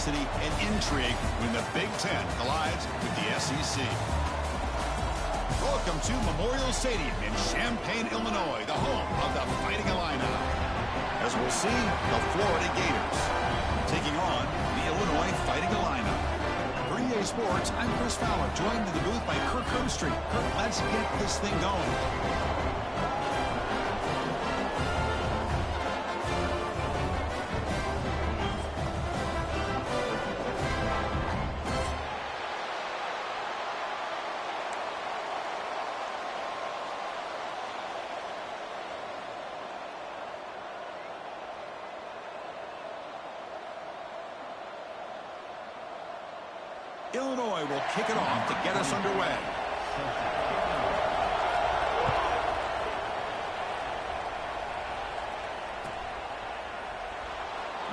intensity and intrigue when the Big Ten collides with the SEC. Welcome to Memorial Stadium in Champaign, Illinois, the home of the Fighting Illini. As we'll see, the Florida Gators taking on the Illinois Fighting Illini. For EA Sports, I'm Chris Fowler, joined in the booth by Kirk Herbstreit. Kirk, let's get this thing going. Illinois will kick it off to get us underway.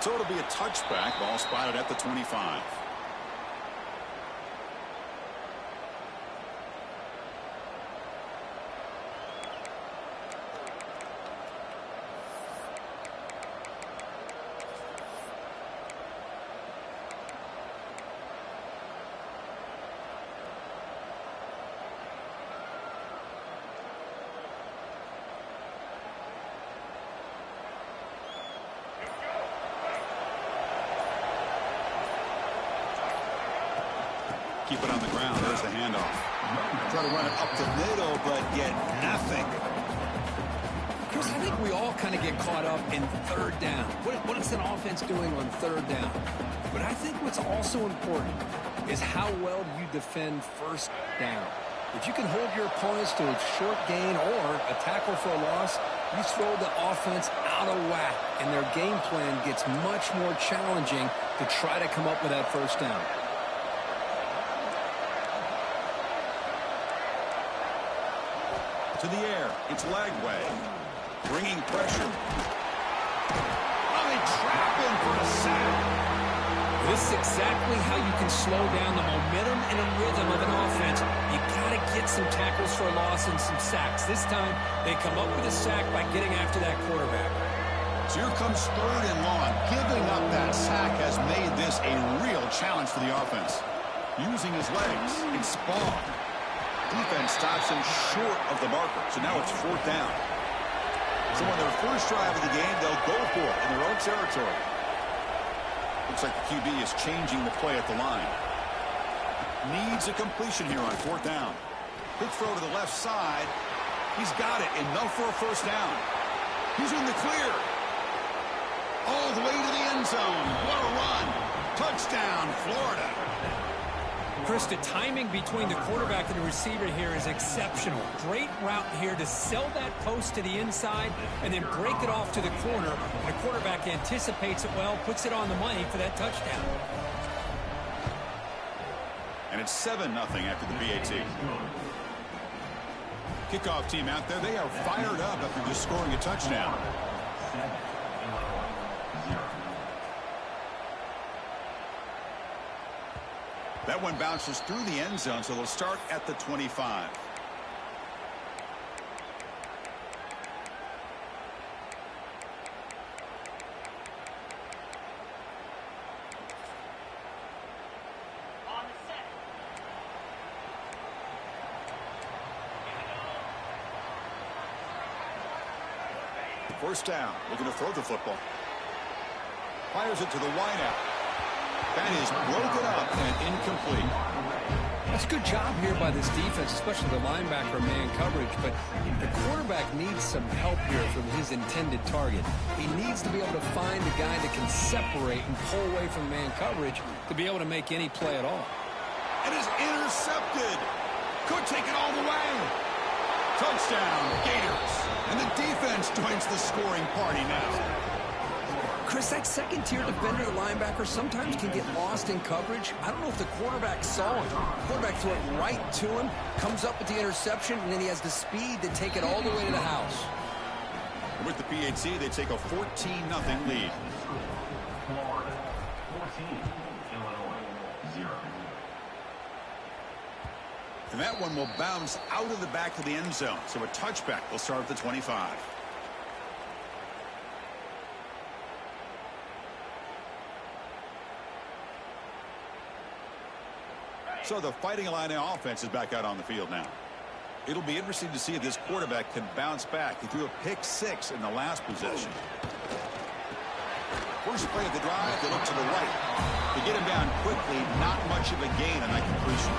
So it'll be a touchback, ball spotted at the 25. Keep it on the ground. There's the handoff. Try to run it up the middle, but get nothing. Chris, I think we all kind of get caught up in third down. What is an offense doing on third down? But I think what's also important is how well you defend first down. If you can hold your opponents to a short gain or a tackle for a loss, you throw the offense out of whack, and their game plan gets much more challenging to try to come up with that first down. To the air, it's Lagway, bringing pressure. Oh, they trap him for a sack. This is exactly how you can slow down the momentum and the rhythm of an offense. You got to get some tackles for a loss and some sacks. This time, they come up with a sack by getting after that quarterback. So here comes third and long. Giving up that sack has made this a real challenge for the offense. Using his legs, it's Spong. Defense stops him short of the marker, so now it's fourth down. So on their first drive of the game, they'll go for it in their own territory. Looks like the QB is changing the play at the line. Needs a completion here on fourth down. Quick throw to the left side. He's got it, enough for a first down. He's in the clear. All the way to the end zone. What a run. Touchdown, Florida. Chris, the timing between the quarterback and the receiver here is exceptional. Great route here to sell that post to the inside and then break it off to the corner. And the quarterback anticipates it well, puts it on the money for that touchdown. And it's 7-0 after the BAT. Kickoff team out there, they are fired up after just scoring a touchdown. That one bounces through the end zone, so they'll start at the 25. First down, looking to throw the football. Fires it to the wideout. That is broken up and incomplete. That's a good job here by this defense, especially the linebacker man coverage. But the quarterback needs some help here from his intended target. He needs to be able to find a guy that can separate and pull away from man coverage to be able to make any play at all. It is intercepted. Could take it all the way. Touchdown, Gators. And the defense joins the scoring party now. Chris, that second-tier defender, the linebacker, sometimes can get lost in coverage. I don't know if the quarterback saw him. The quarterback threw it right to him, comes up with the interception, and then he has the speed to take it all the way to the house. With the PAT, they take a 14-0 lead. Florida 14, Illinois 0. And that one will bounce out of the back of the end zone. So a touchback will start at the 25. So the Fighting Illini offense is back out on the field now. It'll be interesting to see if this quarterback can bounce back. He threw a pick-6 in the last possession. First play of the drive, they look to the right. To get him down quickly, not much of a gain on that completion.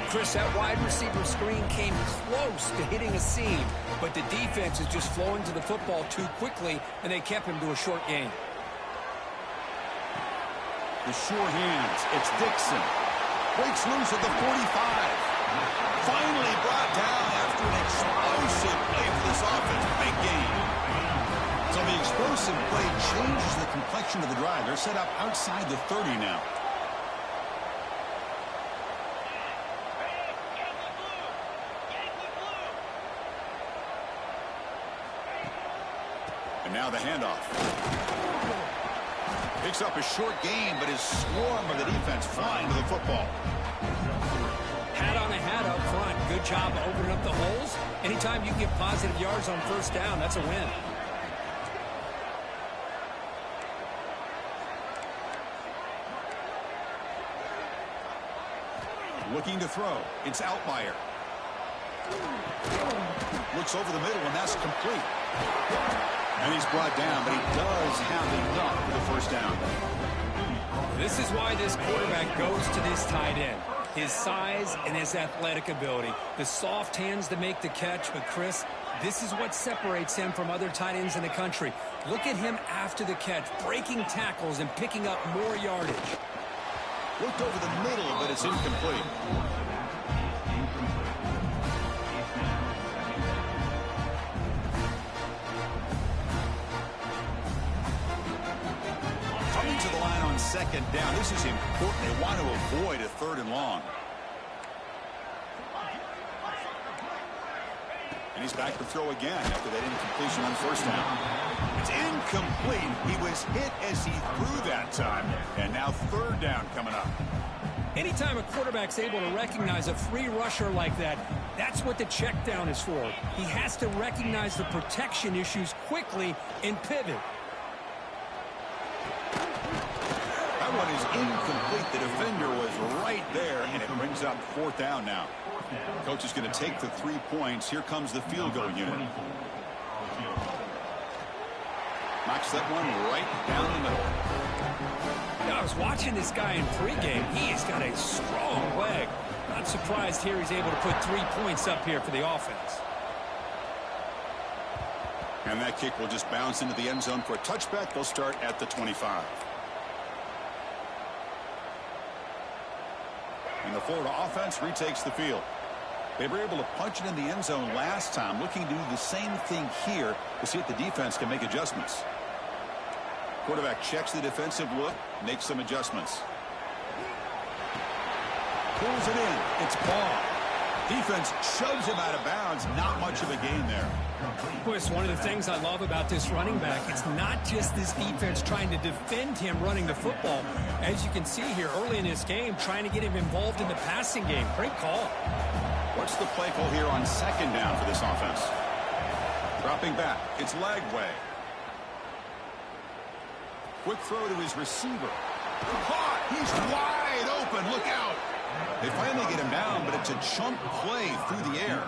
Chris, that wide receiver screen came close to hitting a seam, but the defense is just flowing to the football too quickly, and they kept him to a short gain. The sure hands. It's Dixon. Breaks loose at the 45. Finally brought down after an explosive play for this offense. Big gain. So the explosive play changes the complexion of the drive. They're set up outside the 30 now. And now the handoff. Picks up a short gain, but his swarm of the defense flying to the football. Hat on a hat up front. Good job opening up the holes. Anytime you get positive yards on first down, that's a win. Looking to throw. It's Altmaier. Looks over the middle, and that's complete. And he's brought down, but he does have enough for the first down. This is why this quarterback goes to this tight end. His size and his athletic ability. The soft hands to make the catch, but Chris, this is what separates him from other tight ends in the country. Look at him after the catch, breaking tackles and picking up more yardage. Looked over the middle, but it's incomplete. Coming to the line on second down. This is important. They want to avoid a 3rd and long. And he's back to throw again after that incompletion on first down. It's incomplete. He was hit as he threw that time. And now 3rd down coming up. Anytime a quarterback's able to recognize a free rusher like that, that's what the check down is for. He has to recognize the protection issues quickly and pivot. That one is incomplete. The defender was right there, and it brings up 4th down now. Coach is going to take the 3 points. Here comes the field goal unit. Knocks that one right down the middle. Now, I was watching this guy in pregame. He has got a strong leg. Not surprised here he's able to put 3 points up here for the offense. And that kick will just bounce into the end zone for a touchback. They'll start at the 25. And the Florida offense retakes the field. They were able to punch it in the end zone last time, looking to do the same thing here to see if the defense can make adjustments. Quarterback checks the defensive look, makes some adjustments. Pulls it in. It's ball. Defense shoves him out of bounds. Not much of a gain there. Chris, one of the things I love about this running back, it's not just this defense trying to defend him running the football. As you can see here early in this game, trying to get him involved in the passing game. Great call. What's the play call here on second down for this offense? Dropping back. It's Lagway. Quick throw to his receiver. Caught. He's wide open. Look out. They finally get him down, but it's a chunk play through the air.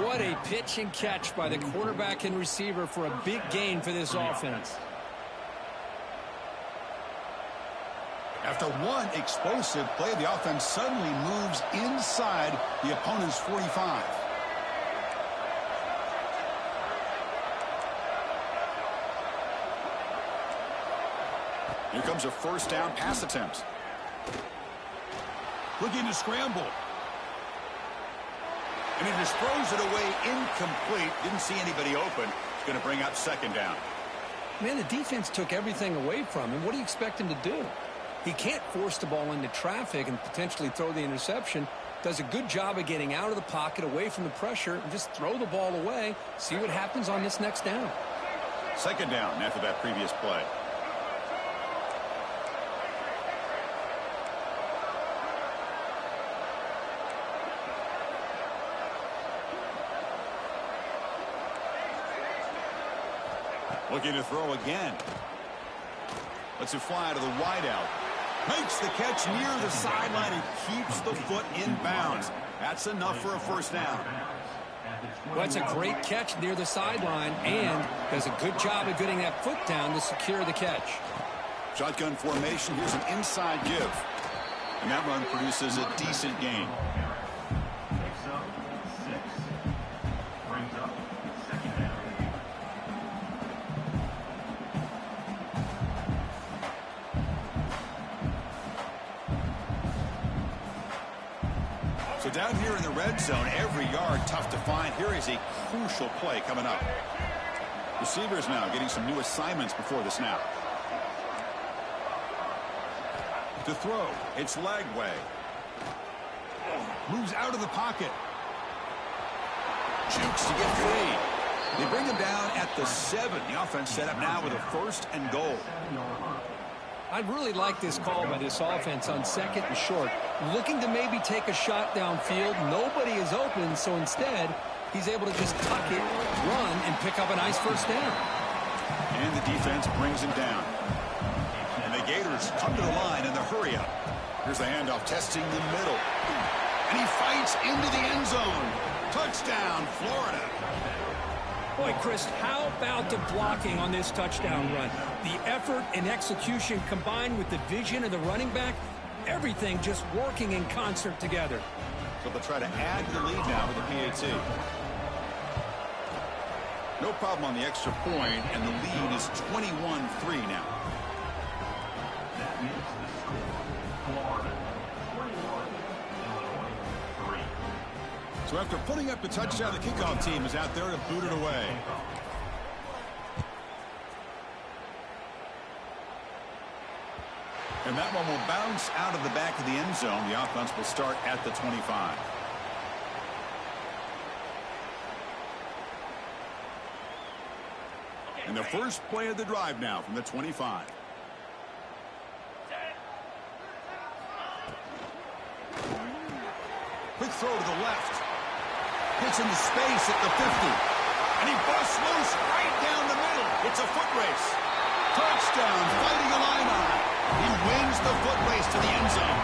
What a pitch and catch by the quarterback and receiver for a big gain for this offense. After one explosive play, the offense suddenly moves inside the opponent's 45. Here comes a first down pass attempt. Looking to scramble. And he just throws it away incomplete. Didn't see anybody open. It's going to bring up second down. Man, the defense took everything away from him. What do you expect him to do? He can't force the ball into traffic and potentially throw the interception. Does a good job of getting out of the pocket, away from the pressure, and just throw the ball away. See what happens on this next down. Second down after that previous play. Looking to throw again. Lets it fly to the wideout. Makes the catch near the sideline and keeps the foot in bounds. That's enough for a first down. Well, that's a great catch near the sideline and does a good job of getting that foot down to secure the catch. Shotgun formation. Here's an inside give. And that run produces a decent gain. Picks up 6. Brings up second down. So down here in the red zone, every yard tough to find. Here is a crucial play coming up. Receivers now getting some new assignments before the snap. To throw, it's Lagway. Moves out of the pocket. Jukes to get free. They bring him down at the 7. The offense set up now with a 1st and goal. I really like this call by this offense on 2nd and short. Looking to maybe take a shot downfield. Nobody is open, so instead, he's able to just tuck it, run, and pick up a nice first down. And the defense brings him down. And the Gators come to the line in the hurry up. Here's the handoff, testing the middle. And he fights into the end zone. Touchdown, Florida. Boy, Chris, how about the blocking on this touchdown run? The effort and execution combined with the vision of the running back, everything just working in concert together. So they'll try to add to the lead now with the PAT. No problem on the extra point, and the lead is 21-3 now. That makes the score Florida 21, Illinois 3. So after putting up the touchdown, the kickoff team is out there to boot it away. And that one will bounce out of the back of the end zone. The offense will start at the 25. And the first play of the drive now from the 25. Quick throw to the left. Gets into space at the 50. And he busts loose right down the middle. It's a foot race. Touchdown, fighting Illini. He wins the foot race to the end zone.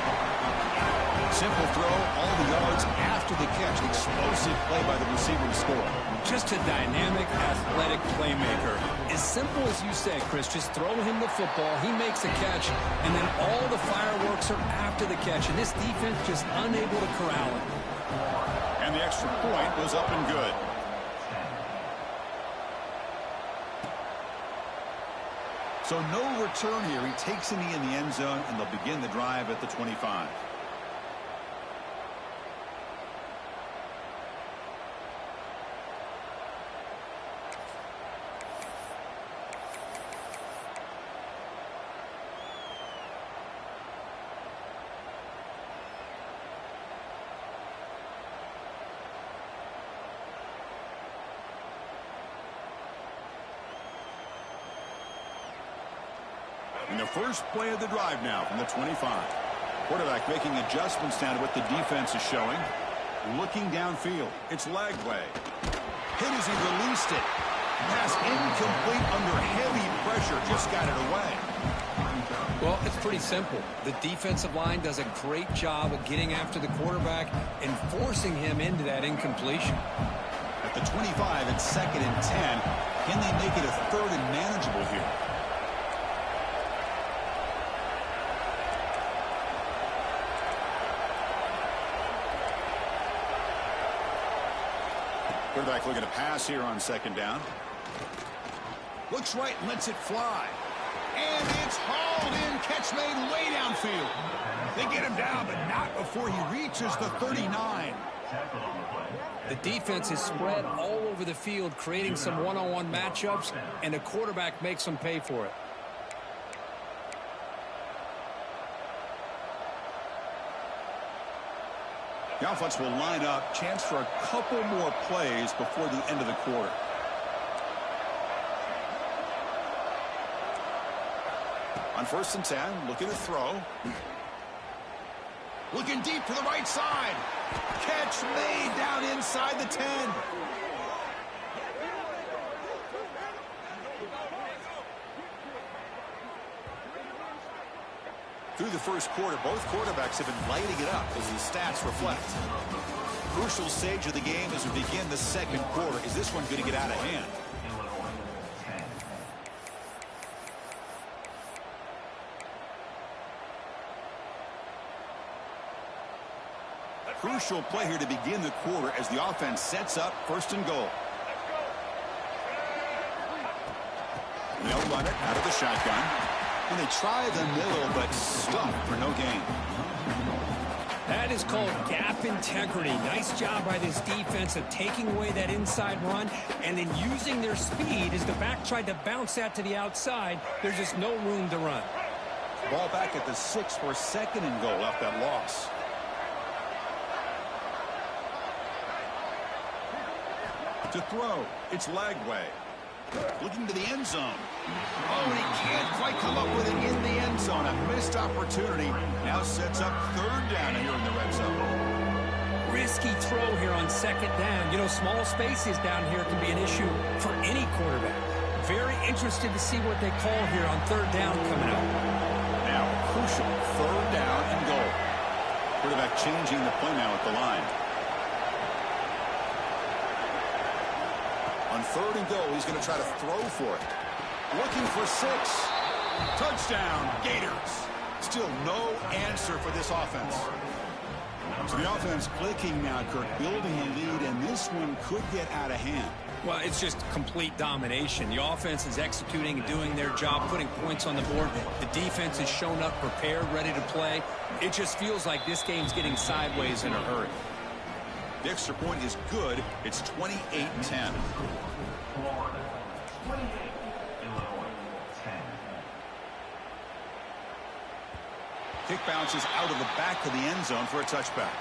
Simple throw, all the yards after the catch. Explosive play by the receiver to score. Just a dynamic, athletic playmaker. As simple as you say, Chris, just throw him the football, he makes the catch, and then all the fireworks are after the catch. And this defense just unable to corral him. And the extra point was up and good. So no return here. He takes a knee in the end zone, and they'll begin the drive at the 25. And the first play of the drive now from the 25. Quarterback making adjustments down to what the defense is showing. Looking downfield. It's Lagway. Hit as he released it. Pass incomplete under heavy pressure. Just got it away. Well, it's pretty simple. The defensive line does a great job of getting after the quarterback and forcing him into that incompletion. At the 25, it's 2nd and 10. Can they make it a 3rd and manageable here? Quarterback looking to pass here on 2nd down. Looks right and lets it fly. And it's hauled in. Catch made way downfield. They get him down, but not before he reaches the 39. The defense is spread all over the field, creating some one-on-one matchups, and the quarterback makes them pay for it. The offense will line up. Chance for a couple more plays before the end of the quarter. On 1st and 10, looking to throw. Looking deep to the right side. Catch made down inside the 10. Through the first quarter, both quarterbacks have been lighting it up as the stats reflect. Crucial stage of the game as we begin the second quarter. Is this one going to get out of hand? Crucial play here to begin the quarter as the offense sets up first and goal. They'll run it out of the shotgun. And they try the middle, but stuffed for no gain. That is called gap integrity. Nice job by this defense of taking away that inside run and then using their speed as the back tried to bounce that to the outside. There's just no room to run. Ball back at the 6 for second and goal off that loss. To throw, it's Lagway. Looking to the end zone. Oh, and he can't quite come up with it in the end zone. A missed opportunity. Now sets up third down here in the red zone. Risky throw here on second down. You know, small spaces down here can be an issue for any quarterback. Very interested to see what they call here on third down coming up. Now, crucial third down and goal. Quarterback changing the play now at the line. On third and goal, he's going to try to throw for it. Looking for 6. Touchdown, Gators. Still no answer for this offense. So the offense clicking now, Kirk, building a lead, and this one could get out of hand. Well, it's just complete domination. The offense is executing and doing their job, putting points on the board. The defense has shown up, prepared, ready to play. It just feels like this game's getting sideways in a hurry. The extra point is good. It's 28-10. Florida, 28. Illinois, 10. Kick bounces out of the back of the end zone for a touchback.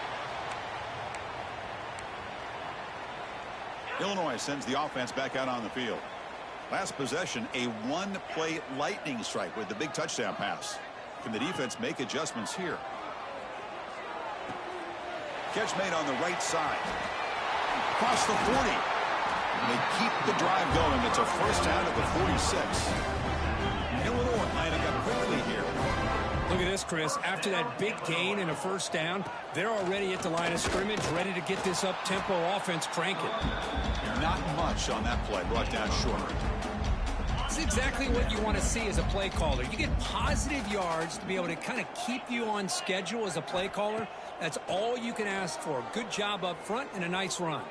Illinois sends the offense back out on the field. Last possession, a one-play lightning strike with the big touchdown pass. Can the defense make adjustments here? Catch made on the right side. Across the 40. And they keep the drive going. It's a first down at the 46. Illinois lining up quickly here. Look at this, Chris. After that big gain and a first down, they're already at the line of scrimmage, ready to get this up-tempo offense cranking. Not much on that play, brought down short. It's exactly what you want to see as a play caller. You get positive yards to be able to kind of keep you on schedule as a play caller. That's all you can ask for. Good job up front and a nice run.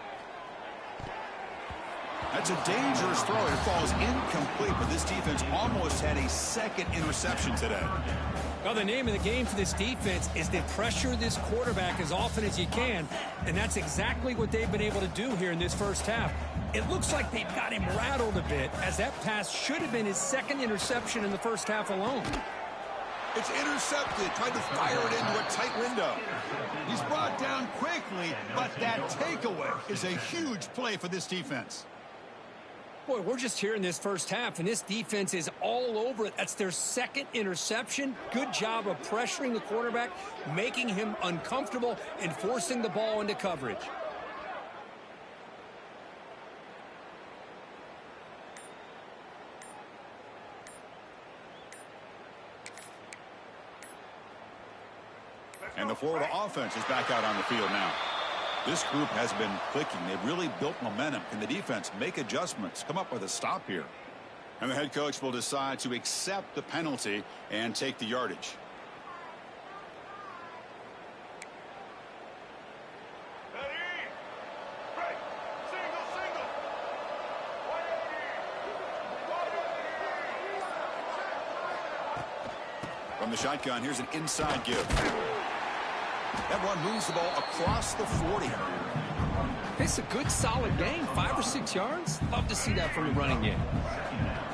That's a dangerous throw. It falls incomplete, but this defense almost had a second interception today. Well, the name of the game for this defense is to pressure this quarterback as often as you can, and that's exactly what they've been able to do here in this first half. It looks like they've got him rattled a bit, as that pass should have been his second interception in the first half alone. It's intercepted, trying to fire it into a tight window. He's brought down quickly, but that takeaway is a huge play for this defense. Boy, we're just here in this first half, and this defense is all over it. That's their second interception. Good job of pressuring the quarterback, making him uncomfortable, and forcing the ball into coverage. And the Florida offense is back out on the field now. This group has been clicking. They've really built momentum. Can the defense make adjustments, come up with a stop here? And the head coach will decide to accept the penalty and take the yardage. From the shotgun, here's an inside give. That one moves the ball across the 40. It's a good, solid game. 5 or 6 yards. Love to see that from the running game.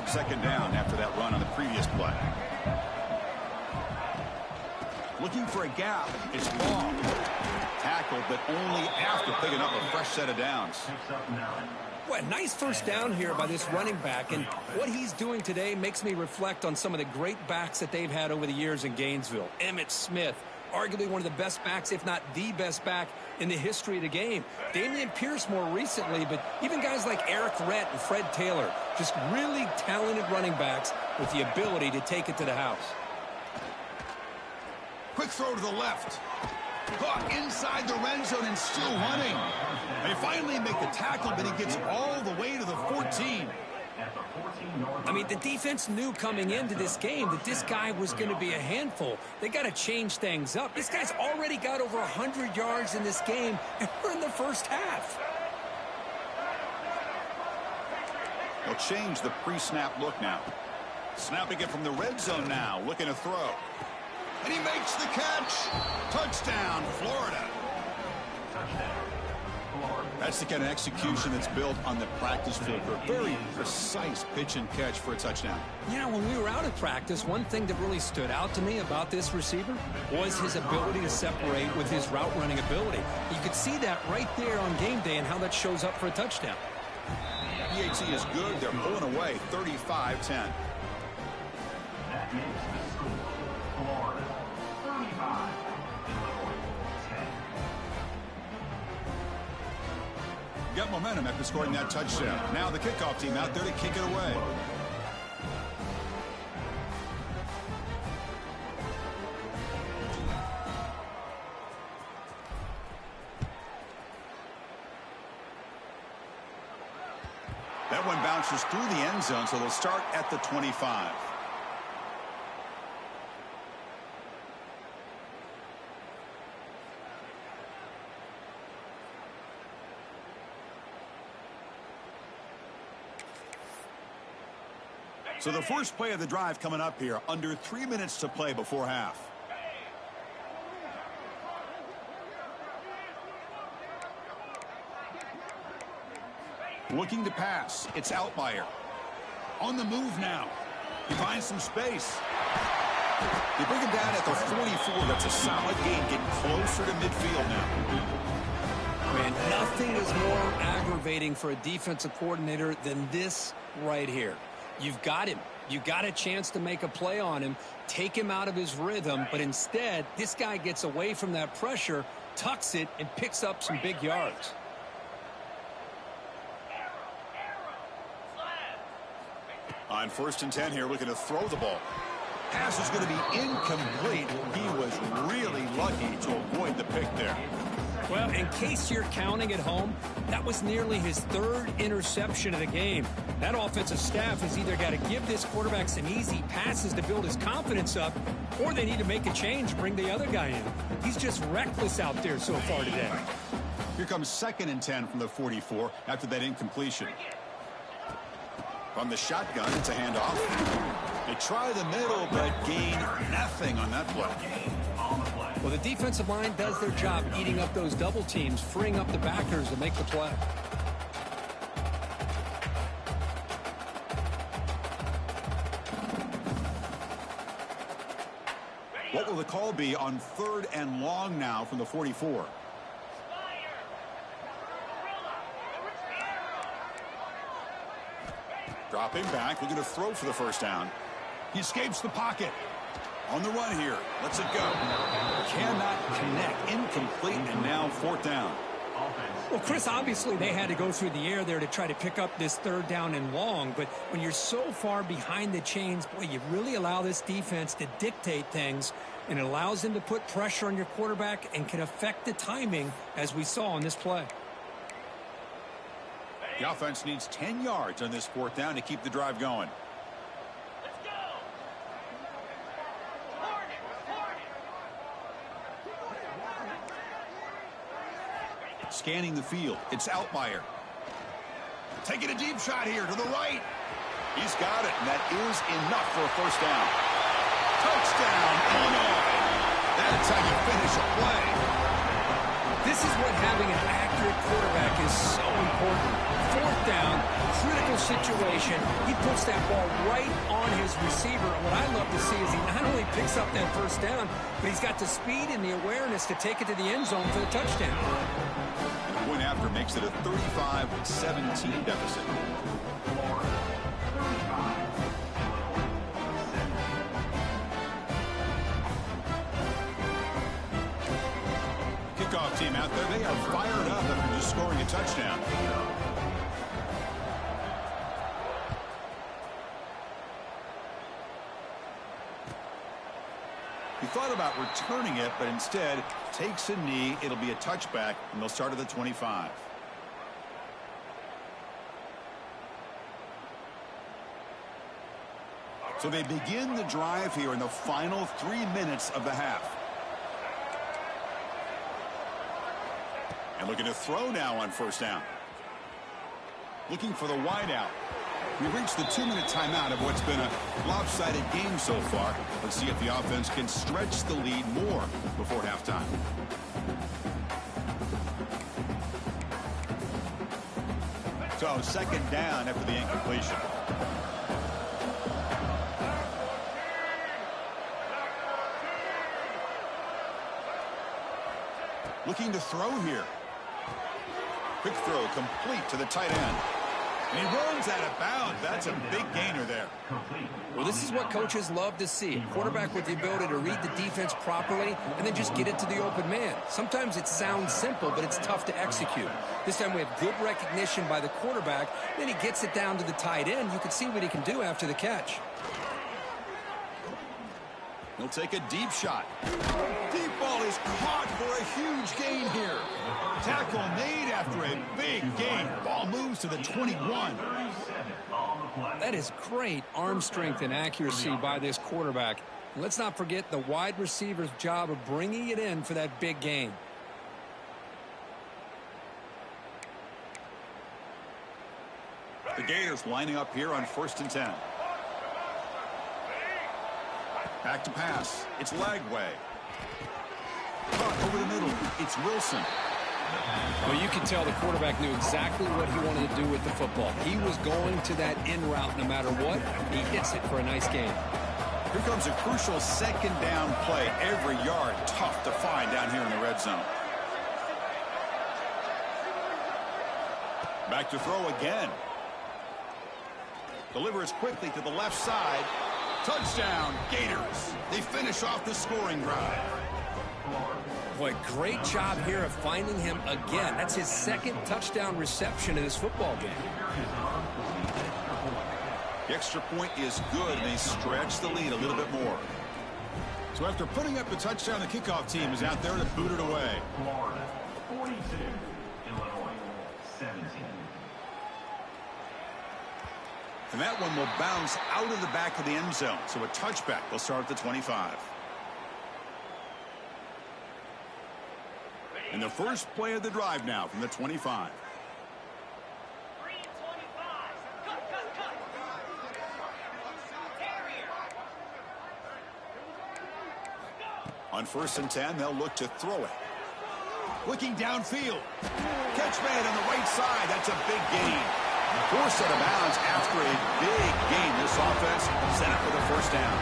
Second down after that run on the previous play. Looking for a gap. It's Ball. Tackled, but only after picking up a fresh set of downs. Well, nice first down here by this running back, and what he's doing today makes me reflect on some of the great backs that they've had over the years in Gainesville. Emmitt Smith, arguably one of the best backs, if not the best back in the history of the game. Damian Pierce more recently, but even guys like Eric Rhett and Fred Taylor, just really talented running backs with the ability to take it to the house. Quick throw to the left. Caught inside the red zone and still running. They finally make the tackle, but he gets all the way to the 14. I mean, the defense knew coming into this game that this guy was going to be a handful. They got to change things up. This guy's already got over 100 yards in this game, and we're in the first half. They'll change the pre-snap look now. Snapping it from the red zone now, looking to throw. And he makes the catch. Touchdown, Florida. That's the kind of execution that's built on the practice field for a very precise pitch and catch for a touchdown. You know, when we were out of practice, one thing that really stood out to me about this receiver was his ability to separate with his route running ability. You could see that right there on game day and how that shows up for a touchdown. PAT is good. They're pulling away 35-10. That is the score. Florida 35, Illinois 10. Got momentum after scoring that touchdown. Now the kickoff team out there to kick it away. That one bounces through the end zone, so they'll start at the 25. So the first play of the drive coming up here, under 3 minutes to play before half. Looking to pass. It's Altmaier. On the move now. He finds some space. They bring him down at the 44. That's a solid gain, getting closer to midfield now. Man, nothing is more aggravating for a defensive coordinator than this right here. You've got him. You got a chance to make a play on him, take him out of his rhythm, but instead, this guy gets away from that pressure, tucks it, and picks up some big yards. On 1st and 10 here, looking to throw the ball. Pass is going to be incomplete. He was really lucky to avoid the pick there. Well, in case you're counting at home, that was nearly his 3rd interception of the game. That offensive staff has either got to give this quarterback some easy passes to build his confidence up, or they need to make a change, bring the other guy in. He's just reckless out there so far today. Here comes 2nd and 10 from the 44 after that incompletion. From the shotgun, it's a handoff. They try the middle, but gain nothing on that play. Well, the defensive line does their job eating up those double teams, freeing up the backers to make the play. What will the call be on 3rd and long now from the 44? Dropping back, looking to throw for the first down. He escapes the pocket. On the run here. Lets it go. Cannot connect. Incomplete, and now 4th down. Well, Chris, obviously they had to go through the air there to try to pick up this 3rd down and long, but when you're so far behind the chains, boy, you really allow this defense to dictate things, and it allows them to put pressure on your quarterback and can affect the timing, as we saw on this play. The offense needs 10 yards on this 4th down to keep the drive going. Scanning the field. It's Altmaier. Taking a deep shot here to the right. He's got it, and that is enough for a first down. Touchdown, Illinois. That's how you finish a play. This is what having an accurate quarterback is so important. 4th down, critical situation. He puts that ball right on his receiver. And what I love to see is he not only picks up that first down, but he's got the speed and the awareness to take it to the end zone for the touchdown. And the point after makes it a 35-17 deficit. Kickoff team out there, they are fired up after just scoring a touchdown. He thought thought about returning it, but instead takes a knee. It'll be a touchback, and they'll start at the 25. So they begin the drive here in the final 3 minutes of the half. And looking to throw now on first down. Looking for the wideout. We've reached the 2-minute timeout of what's been a lopsided game so far. Let's see if the offense can stretch the lead more before halftime. So second down after the incompletion. Looking to throw here. Quick throw complete to the tight end. And he runs out of bounds. That's a big gainer there. Well, this is what coaches love to see. A quarterback with the ability to read the defense properly and then just get it to the open man. Sometimes it sounds simple, but it's tough to execute. This time we have good recognition by the quarterback. Then he gets it down to the tight end. You can see what he can do after the catch. He'll take a deep shot. Deep ball is caught for a huge gain here. Tackle made after a big gain. Ball moves to the 21. That is great arm strength and accuracy by this quarterback. And let's not forget the wide receiver's job of bringing it in for that big gain. The Gators lining up here on 1st and 10. Back to pass. It's Lagway. Caught over the middle. It's Wilson. Well, you can tell the quarterback knew exactly what he wanted to do with the football. He was going to that in route no matter what. He hits it for a nice gain. Here comes a crucial second down play. Every yard tough to find down here in the red zone. Back to throw again. Delivers quickly to the left side. Touchdown, Gators. They finish off the scoring drive. Boy, great job here of finding him again. That's his second touchdown reception in this football game. The extra point is good, and they stretch the lead a little bit more. So after putting up the touchdown, the kickoff team is out there to boot it away. Florida, 42. Illinois, 17. And that one will bounce out of the back of the end zone. So a touchback. They'll start at the 25. And the first play of the drive now from the 25. On 1st and 10, they'll look to throw it. Looking downfield. Catch made on the right side. That's a big gain. Forced out of bounds after a big gain. This offense set up for the first down.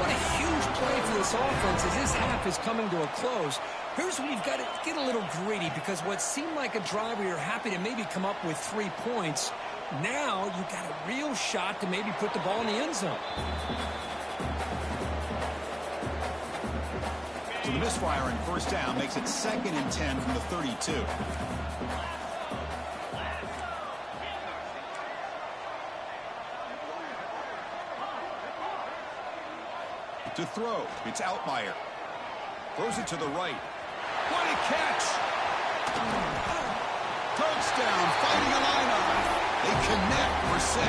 What a huge play for this offense as this half is coming to a close. Here's where you've got to get a little greedy, because what seemed like a drive where you're happy to maybe come up with 3 points, now you've got a real shot to maybe put the ball in the end zone. So the misfire in first down makes it 2nd and 10 from the 32. To throw, it's Altmaier. Throws it to the right. What a catch! Touchdown, fighting Illini. They connect for 6.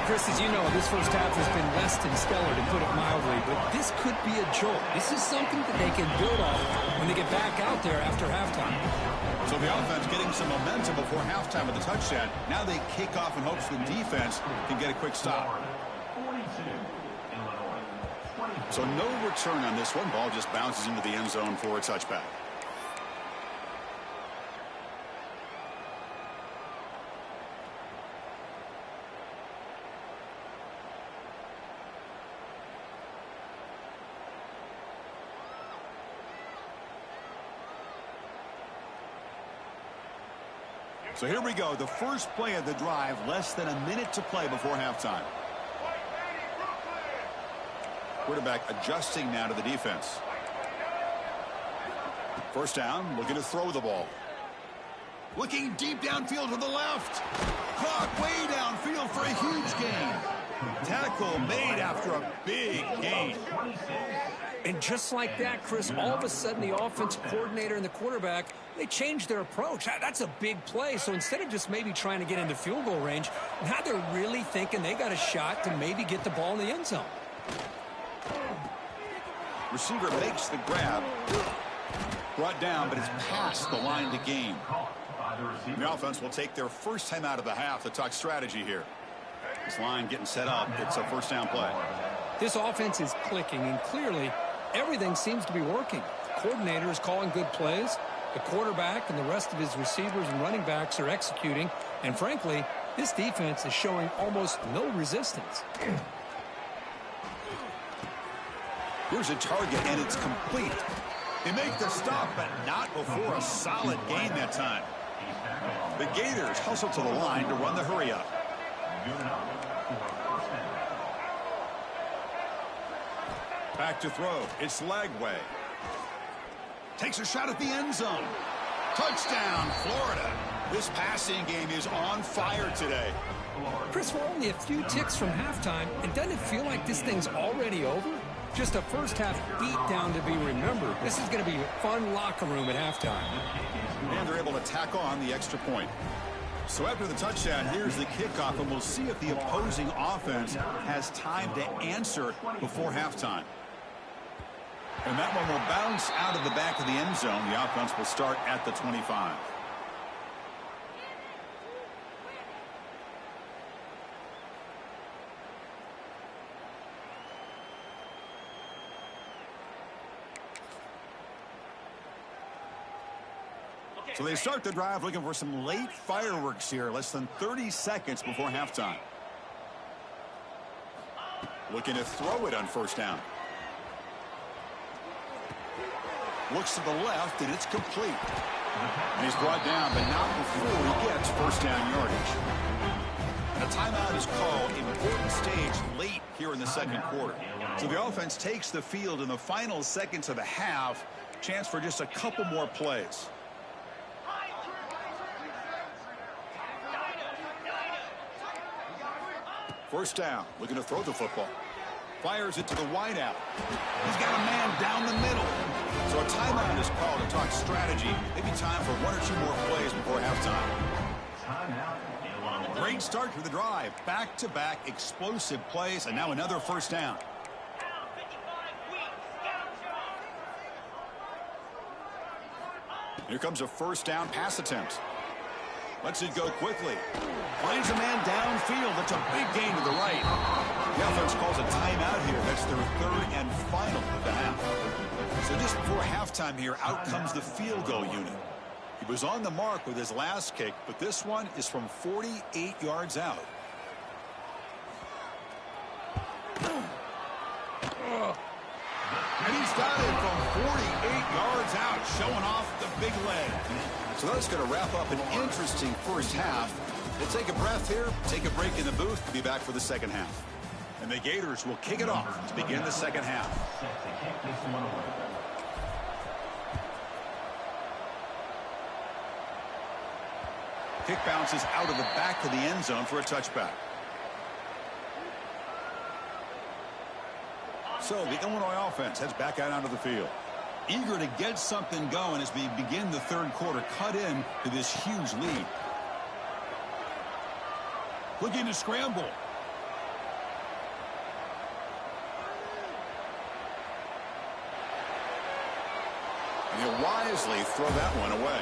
Chris, as you know, this first half has been less than stellar, to put it mildly, but this could be a jolt. This is something that they can build off when they get back out there after halftime. So the offense getting some momentum before halftime with the touchdown. Now they kick off in hopes the defense can get a quick stop. 42. Illinois, 20. So no return on this one. Ball just bounces into the end zone for a touchback. So here we go, the first play of the drive, less than a minute to play before halftime. Quarterback adjusting now to the defense. First down, looking to throw the ball. Looking deep downfield to the left. Caught way downfield for a huge gain. Tackle made after a big gain. And just like that, Chris, all of a sudden the offense coordinator and the quarterback, they changed their approach. That's a big play. So instead of just maybe trying to get into field goal range, now they're really thinking they got a shot to maybe get the ball in the end zone. Receiver makes the grab. Brought down, but it's past the line to gain. The offense will take their first time out of the half to talk strategy here. This line getting set up. It's a first down play. This offense is clicking, and clearly everything seems to be working. The coordinator is calling good plays. The quarterback and the rest of his receivers and running backs are executing. And frankly, this defense is showing almost no resistance. Here's a target, and it's complete. They make the stop, but not before a solid gain that time. The Gators hustle to the line to run the hurry up. Back to throw. It's Lagway. Takes a shot at the end zone. Touchdown, Florida. This passing game is on fire today. Chris, we're only a few ticks from halftime, and doesn't it feel like this thing's already over? Just a first-half beatdown to be remembered. This is going to be a fun locker room at halftime. And they're able to tack on the extra point. So after the touchdown, here's the kickoff, and we'll see if the opposing offense has time to answer before halftime. And that one will bounce out of the back of the end zone. The offense will start at the 25. So they start the drive looking for some late fireworks here, less than 30 seconds before halftime. Looking to throw it on first down. Looks to the left, and it's complete. And he's brought down, but not before he gets first down yardage. And a timeout is called, important stage late here in the second quarter. So the offense takes the field in the final seconds of the half. Chance for just a couple more plays. First down, looking to throw the football. Fires it to the wideout. He's got a man down the middle. So a timeout is called to talk strategy. Maybe time for one or two more plays before halftime. Great start to the drive. Back-to-back explosive plays, and now another first down. Here comes a first down pass attempt. Lets it go quickly. Finds a man downfield. That's a big gain to the right. The offense calls a timeout here. That's their third and final of the half. So just before halftime here, out comes the field goal unit. He was on the mark with his last kick, but this one is from 48 yards out. And he's got it from 48 yards out, showing off the big leg. So that's going to wrap up an interesting first half. We'll take a breath here, take a break in the booth, to be back for the second half. And the Gators will kick it off to begin the second half. Kick bounces out of the back of the end zone for a touchback. So the Illinois offense heads back out onto the field. Eager to get something going as we begin the third quarter, cut in to this huge lead. Looking to scramble. And he'll wisely throw that one away.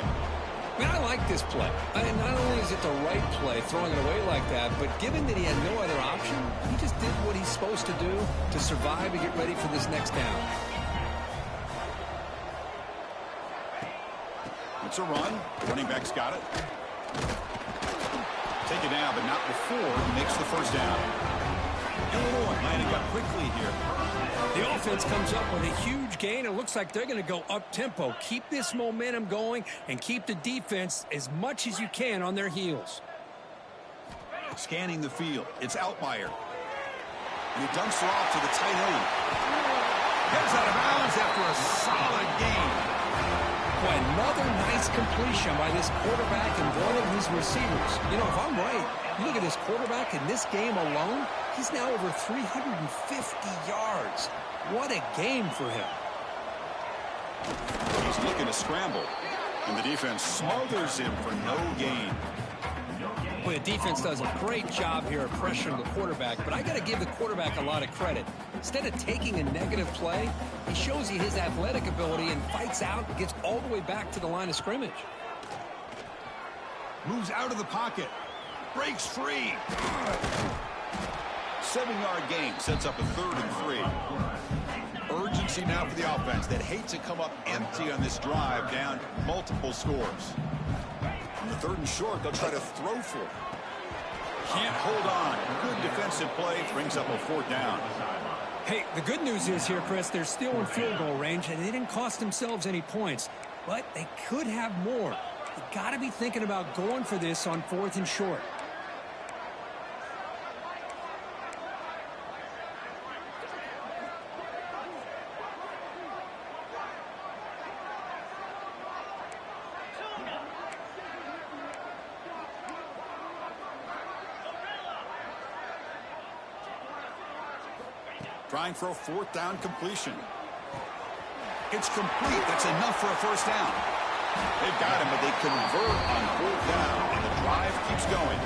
I mean, I like this play. Not only is it the right play, throwing it away like that, but given that he had no other option, he just did what he's supposed to do to survive and get ready for this next down. It's a run. The running back's got it. Take it down, but not before he makes the first down. Illinois lining up quickly here. The offense comes up with a huge gain. It looks like they're going to go up-tempo. Keep this momentum going and keep the defense as much as you can on their heels. Scanning the field. It's Altmaier. And he dumps her off to the tight end. Gets out of bounds after a solid gain. Boy, another nice completion by this quarterback and one of his receivers. You know, if I'm right, look at this quarterback in this game alone. He's now over 350 yards. What a game for him. He's looking to scramble, and the defense smothers him for no gain. Boy, the defense does a great job here of pressuring the quarterback, but I got to give the quarterback a lot of credit. Instead of taking a negative play, he shows you his athletic ability and fights out and gets all the way back to the line of scrimmage. Moves out of the pocket. Breaks free. 7-yard gain sets up a 3rd and 3. Urgency now for the offense that hates to come up empty on this drive, down multiple scores. On the 3rd and short, they'll try to throw for it. Can't hold on. Good defensive play brings up a 4th down. Hey, the good news is here, Chris, they're still in field goal range, and they didn't cost themselves any points. But they could have more. You got to be thinking about going for this on 4th and short. Trying for a 4th down completion. It's complete. That's enough for a 1st down. They've got him, but they convert on 4th down, and the drive keeps going.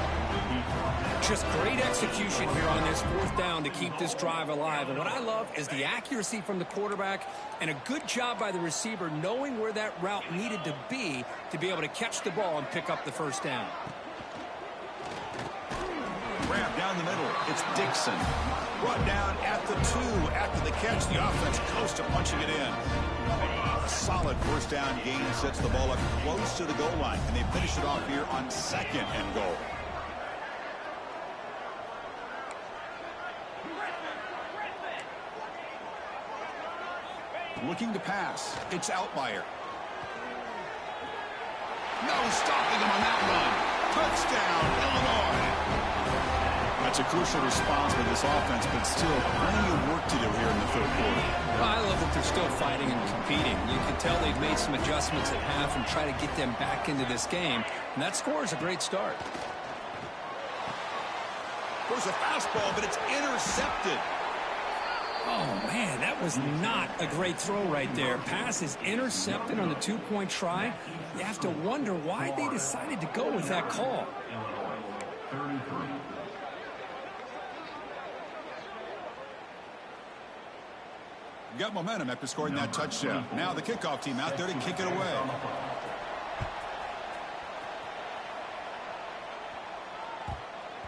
Just great execution here on this 4th down to keep this drive alive. And what I love is the accuracy from the quarterback and a good job by the receiver knowing where that route needed to be able to catch the ball and pick up the 1st down. Grab down the middle. It's Dixon. Brought down at the 2 after the catch. The offense close to punching it in. A solid 1st down gain sets the ball up close to the goal line, and they finish it off here on 2nd and goal. Looking to pass. It's Outlier. No stopping him on that run. Touchdown, Illinois. That's a crucial response by this offense, but still plenty of work to do here in the 3rd quarter. Well, I love that they're still fighting and competing. You can tell they've made some adjustments at half and try to get them back into this game. And that score is a great start. There's a fastball, but it's intercepted. Oh, man, that was not a great throw right there. Pass is intercepted on the 2-point try. You have to wonder why they decided to go with that call. Illinois, 33. Got momentum after scoring that touchdown. Now the kickoff team out there to kick it away.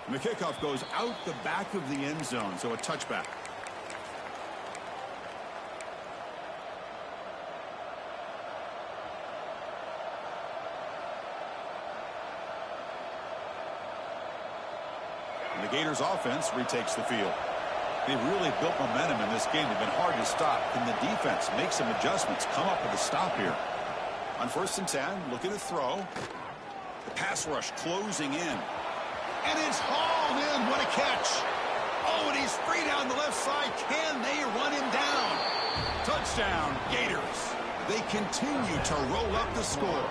And the kickoff goes out the back of the end zone, so a touchback. And the Gators offense retakes the field. They've really built momentum in this game. They've been hard to stop. Can the defense make some adjustments, come up with a stop here? On 1st and 10, looking to throw. The pass rush closing in. And it's hauled in. What a catch. Oh, and he's free down the left side. Can they run him down? Touchdown, Gators. They continue to roll up the score.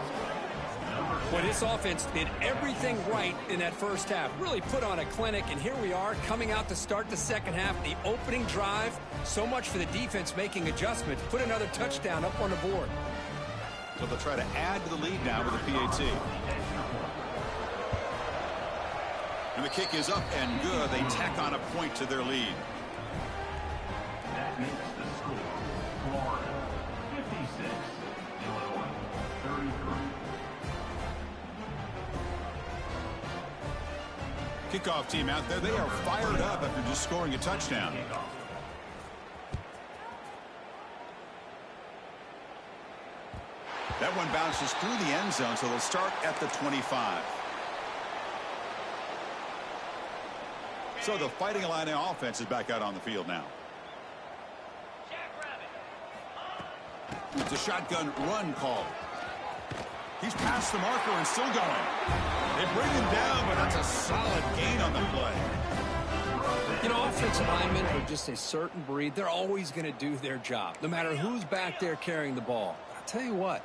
Well, this offense did everything right in that 1st half. Really put on a clinic, and here we are coming out to start the 2nd half. The opening drive, so much for the defense making adjustments. Put another touchdown up on the board. So they'll try to add to the lead now with a PAT. And the kick is up and good. They tack on a point to their lead. That makes the score Florida 56, Illinois 33. Kickoff team out there. They are fired up after just scoring a touchdown. That one bounces through the end zone, so they'll start at the 25. So the Fighting Illini offense is back out on the field now. It's a shotgun run call. He's past the marker and still going. They bring him down, but that's a solid gain on the play. You know, offensive linemen are just a certain breed. They're always going to do their job, no matter who's back there carrying the ball. I'll tell you what,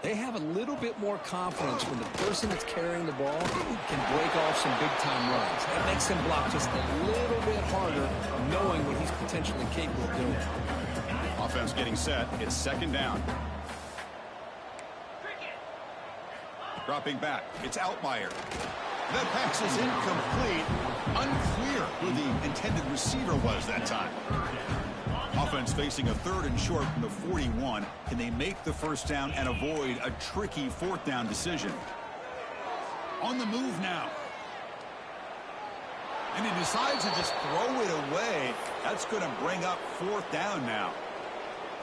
They have a little bit more confidence when the person that's carrying the ball can break off some big-time runs. That makes them block just a little bit harder, knowing what he's potentially capable of doing. Offense getting set. It's second down. Dropping back. It's Altmaier. That pass is incomplete. Unclear who the intended receiver was that time. Offense facing a 3rd and short from the 41. Can they make the first down and avoid a tricky 4th down decision? On the move now. And he decides to just throw it away. That's going to bring up 4th down now.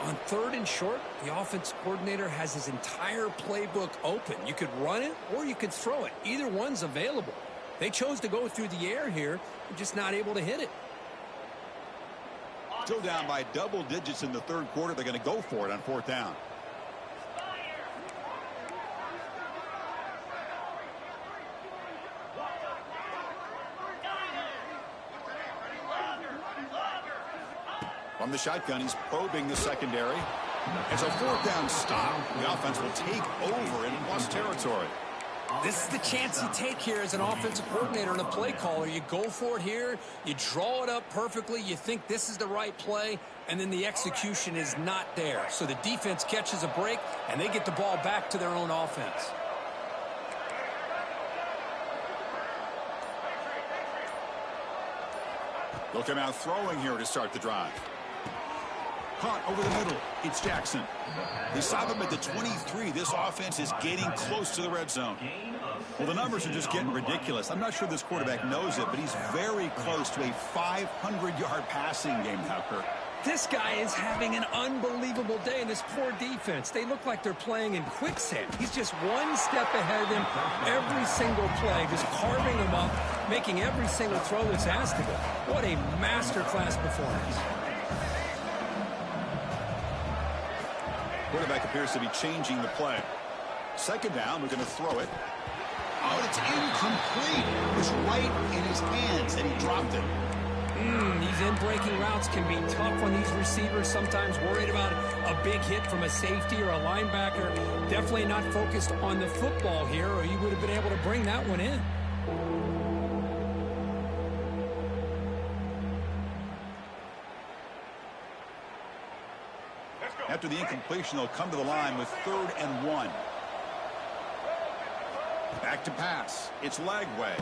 On 3rd and short, the offense coordinator has his entire playbook open. You could run it or you could throw it. Either one's available. They chose to go through the air here. They're just not able to hit it. Still down by double digits in the 3rd quarter. They're going to go for it on 4th down. From the shotgun, he's probing the secondary. It's a 4th down stop. The offense will take over in plus territory. This is the chance you take here as an offensive coordinator and a play caller. You go for it here. You draw it up perfectly. You think this is the right play, and then the execution is not there. So the defense catches a break, and they get the ball back to their own offense. They'll come out throwing here to start the drive. Caught over the middle. It's Jackson. They stop him at the 23. This offense is getting close to the red zone. Well, the numbers are just getting ridiculous. I'm not sure this quarterback knows it, but he's very close to a 500-yard passing game now, Kirk. This guy is having an unbelievable day in this poor defense. They look like they're playing in quicksand. He's just one step ahead of them every single play, just carving them up, making every single throw that's asked of him. What a masterclass performance. Quarterback appears to be changing the play. Second down, we're going to throw it. Oh, it's incomplete. It was right in his hands, and he dropped it. These in-breaking routes can be tough on these receivers, sometimes worried about a big hit from a safety or a linebacker. Definitely not focused on the football here, or you would have been able to bring that one in. After the incompletion, they'll come to the line with 3rd and 1. Back to pass. It's Lagway.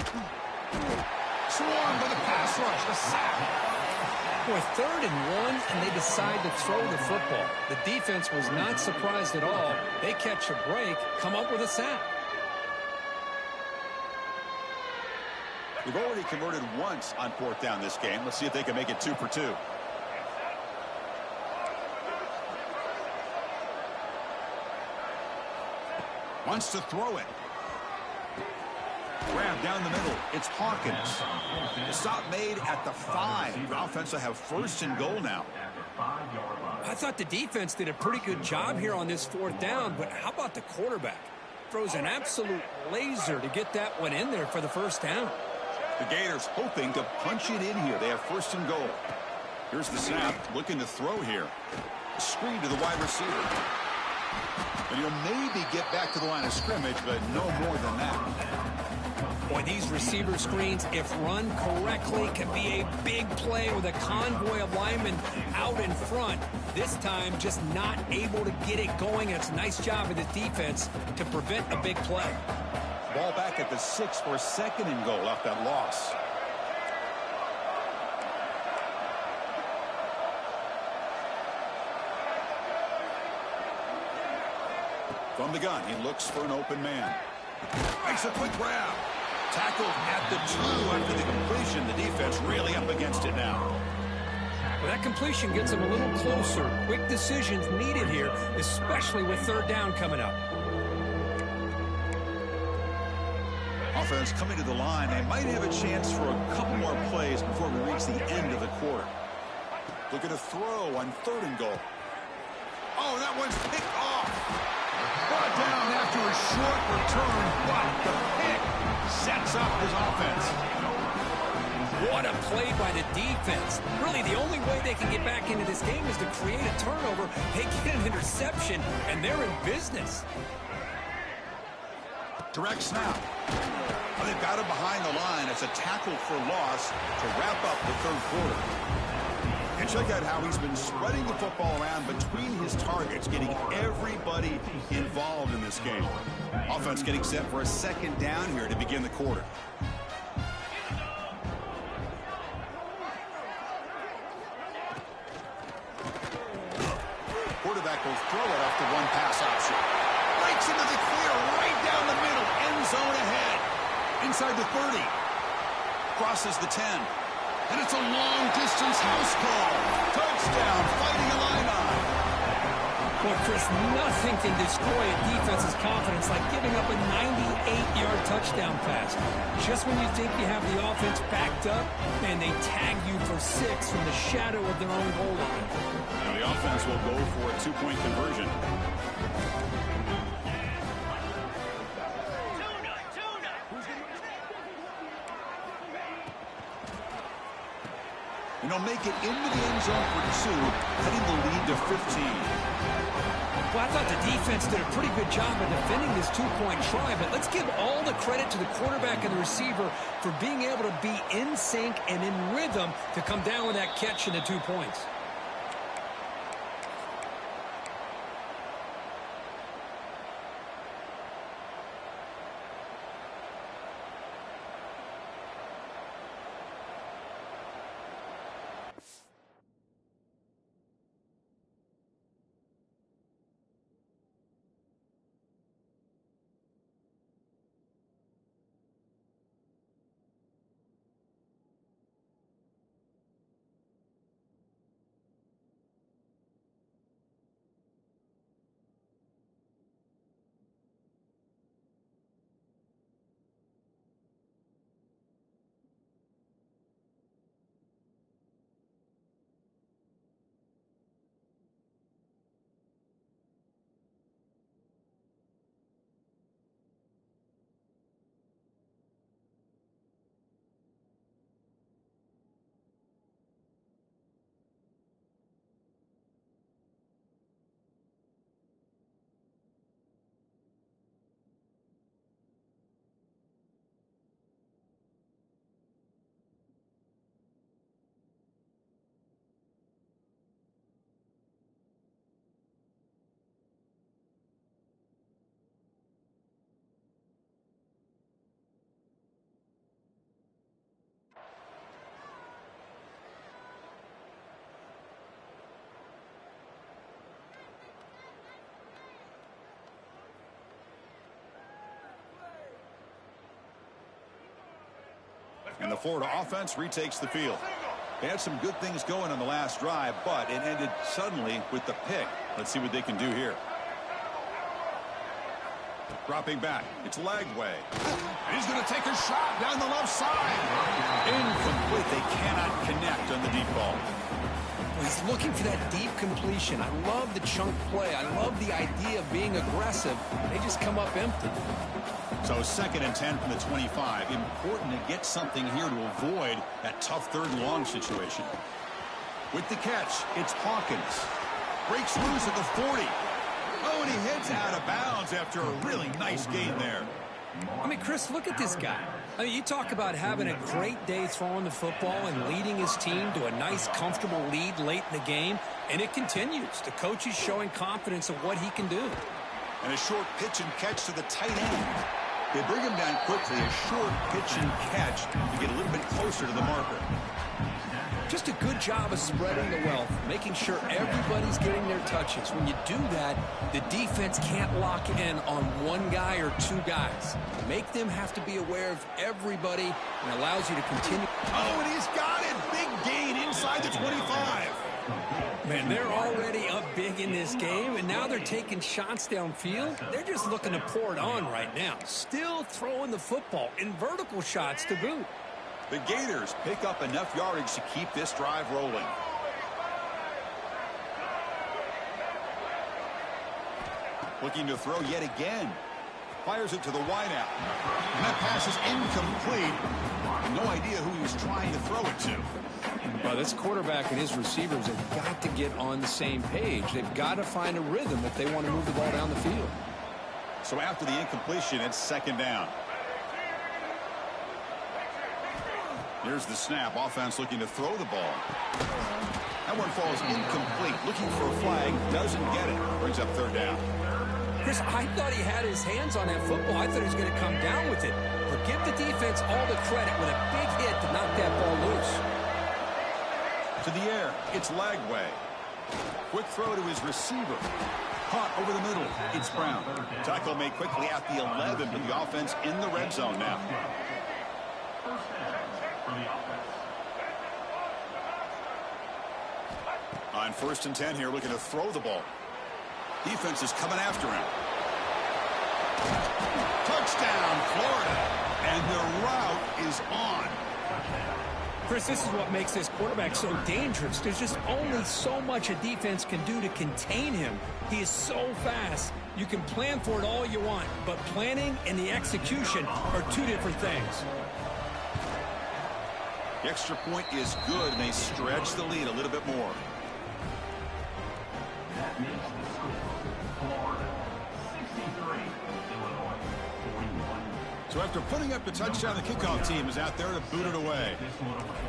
Swarmed by the pass rush. The sack. Boy, 3rd and 1, and they decide to throw the football. The defense was not surprised at all. They catch a break, come up with a sack. They've already converted once on 4th down this game. Let's see if they can make it 2 for 2. Wants to throw it. Grab down the middle. It's Hawkins. The stop made at the 5. The offense will have 1st and goal now. I thought the defense did a pretty good job here on this 4th down, but how about the quarterback? Throws an absolute laser to get that one in there for the 1st down. The Gators hoping to punch it in here. They have 1st and goal. Here's the snap. Looking to throw here. Screen to the wide receiver. And he'll maybe get back to the line of scrimmage, but no more than that. Boy, these receiver screens, if run correctly, can be a big play with a convoy of linemen out in front. This time, just not able to get it going. It's a nice job of the defense to prevent a big play. Ball back at the 6 for 2nd and goal off that loss. From the gun, he looks for an open man. Makes a quick grab. Tackled at the 2 after the completion. The defense really up against it now. Well, that completion gets them a little closer. Quick decisions needed here, especially with 3rd down coming up. Offense coming to the line. They might have a chance for a couple more plays before we reach the end of the quarter. Look at a throw on 3rd and goal. Oh, that one's picked off. Brought down after a short return, but the pick sets up his offense. What a play by the defense. Really, the only way they can get back into this game is to create a turnover. They get an interception, and they're in business. Direct snap. Well, they've got him behind the line. It's a tackle for loss to wrap up the third quarter. And check out how he's been spreading the football around between his targets, getting everybody involved in this game. Offense getting set for a second down here to begin the quarter. Quarterback will throw it off the one pass option. Breaks into the clear right down the middle. End zone ahead. Inside the 30. Crosses the 10. And it's a long-distance house call. Touchdown, Fighting Illini. Well, Chris, nothing can destroy a defense's confidence like giving up a 98-yard touchdown pass. Just when you think you have the offense backed up, and they tag you for 6 from the shadow of their own goal line. Now the offense will go for a 2-point conversion. And he'll make it into the end zone for 2, cutting the lead to 15. Well, I thought the defense did a pretty good job of defending this 2-point try, but let's give all the credit to the quarterback and the receiver for being able to be in sync and in rhythm to come down with that catch and the 2 points. And the Florida offense retakes the field. They had some good things going on the last drive, but it ended suddenly with the pick. Let's see what they can do here. Dropping back. It's Lagway. And he's going to take a shot down the left side. Incomplete. They cannot connect on the deep ball. Well, he's looking for that deep completion. I love the chunk play. I love the idea of being aggressive. They just come up empty. So 2nd and 10 from the 25. Important to get something here to avoid that tough 3rd and long situation. With the catch, it's Hawkins. Breaks loose at the 40. Oh, and he heads out of bounds after a really nice gain there. I mean, Chris, look at this guy. I mean, you talk about having a great day throwing the football and leading his team to a nice, comfortable lead late in the game, and it continues. The coach is showing confidence of what he can do. And a short pitch and catch to the tight end. They bring him down quickly, a short pitch and catch to get a little bit closer to the marker. Just a good job of spreading the wealth, making sure everybody's getting their touches. When you do that, the defense can't lock in on one guy or 2 guys. Make them have to be aware of everybody and allows you to continue. Oh, and he's got it. Big gain inside the 25. Man, they're already up big in this game, and now they're taking shots downfield. They're just looking to pour it on right now. Still throwing the football in vertical shots to boot. The Gators pick up enough yardage to keep this drive rolling. Looking to throw yet again. Fires it to the wideout. And that pass is incomplete. No idea who he's trying to throw it to. Well, this quarterback and his receivers have got to get on the same page. They've got to find a rhythm if they want to move the ball down the field. So after the incompletion, it's second down. Here's the snap. Offense looking to throw the ball. That one falls incomplete. Looking for a flag. Doesn't get it. Brings up third down. Chris, I thought he had his hands on that football. I thought he was going to come down with it. But give the defense all the credit with a big hit to knock that ball loose. To the air. It's Lagway. Quick throw to his receiver. Caught over the middle. It's Brown. Tackle made quickly at the 11, but the offense in the red zone now. First down for the offense. On 1st and 10 here, looking to throw the ball. Defense is coming after him. Touchdown, Florida. And the route is on. Chris, this is what makes this quarterback so dangerous. There's just only so much a defense can do to contain him. He is so fast. You can plan for it all you want, but planning and the execution are two different things. The extra point is good, and they stretch the lead a little bit more. That makes the score Florida 63, Illinois 41. So after putting up the touchdown, the kickoff team is out there to boot it away. This one away.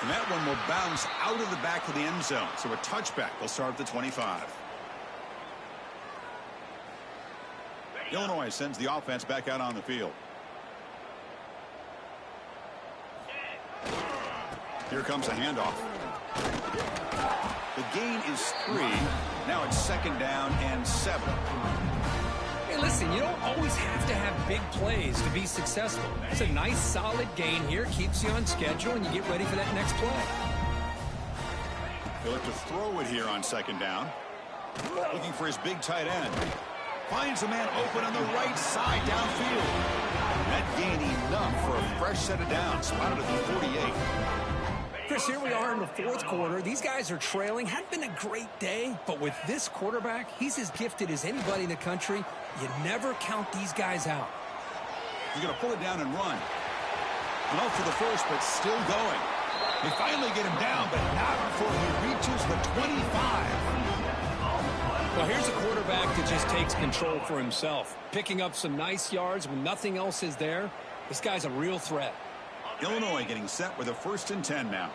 And that one will bounce out of the back of the end zone. So a touchback. They'll start at the 25. Illinois sends the offense back out on the field. Here comes a handoff. The gain is 3. Now it's second down and 7. Hey, listen, you don't always have to have big plays to be successful. It's a nice, solid gain here. Keeps you on schedule, and you get ready for that next play. He'll have to throw it here on second down. Looking for his big tight end. Finds a man open on the right side downfield. That gain enough for a fresh set of downs. Spotted at the 48. Chris, here we are in the 4th quarter. These guys are trailing. Hadn't been a great day, but with this quarterback, he's as gifted as anybody in the country. You never count these guys out. He's going to pull it down and run. Out for the first, but still going. They finally get him down, but not before he reaches the 25. Well, here's a quarterback that just takes control for himself. Picking up some nice yards when nothing else is there. This guy's a real threat. Illinois getting set with a 1st and 10 now.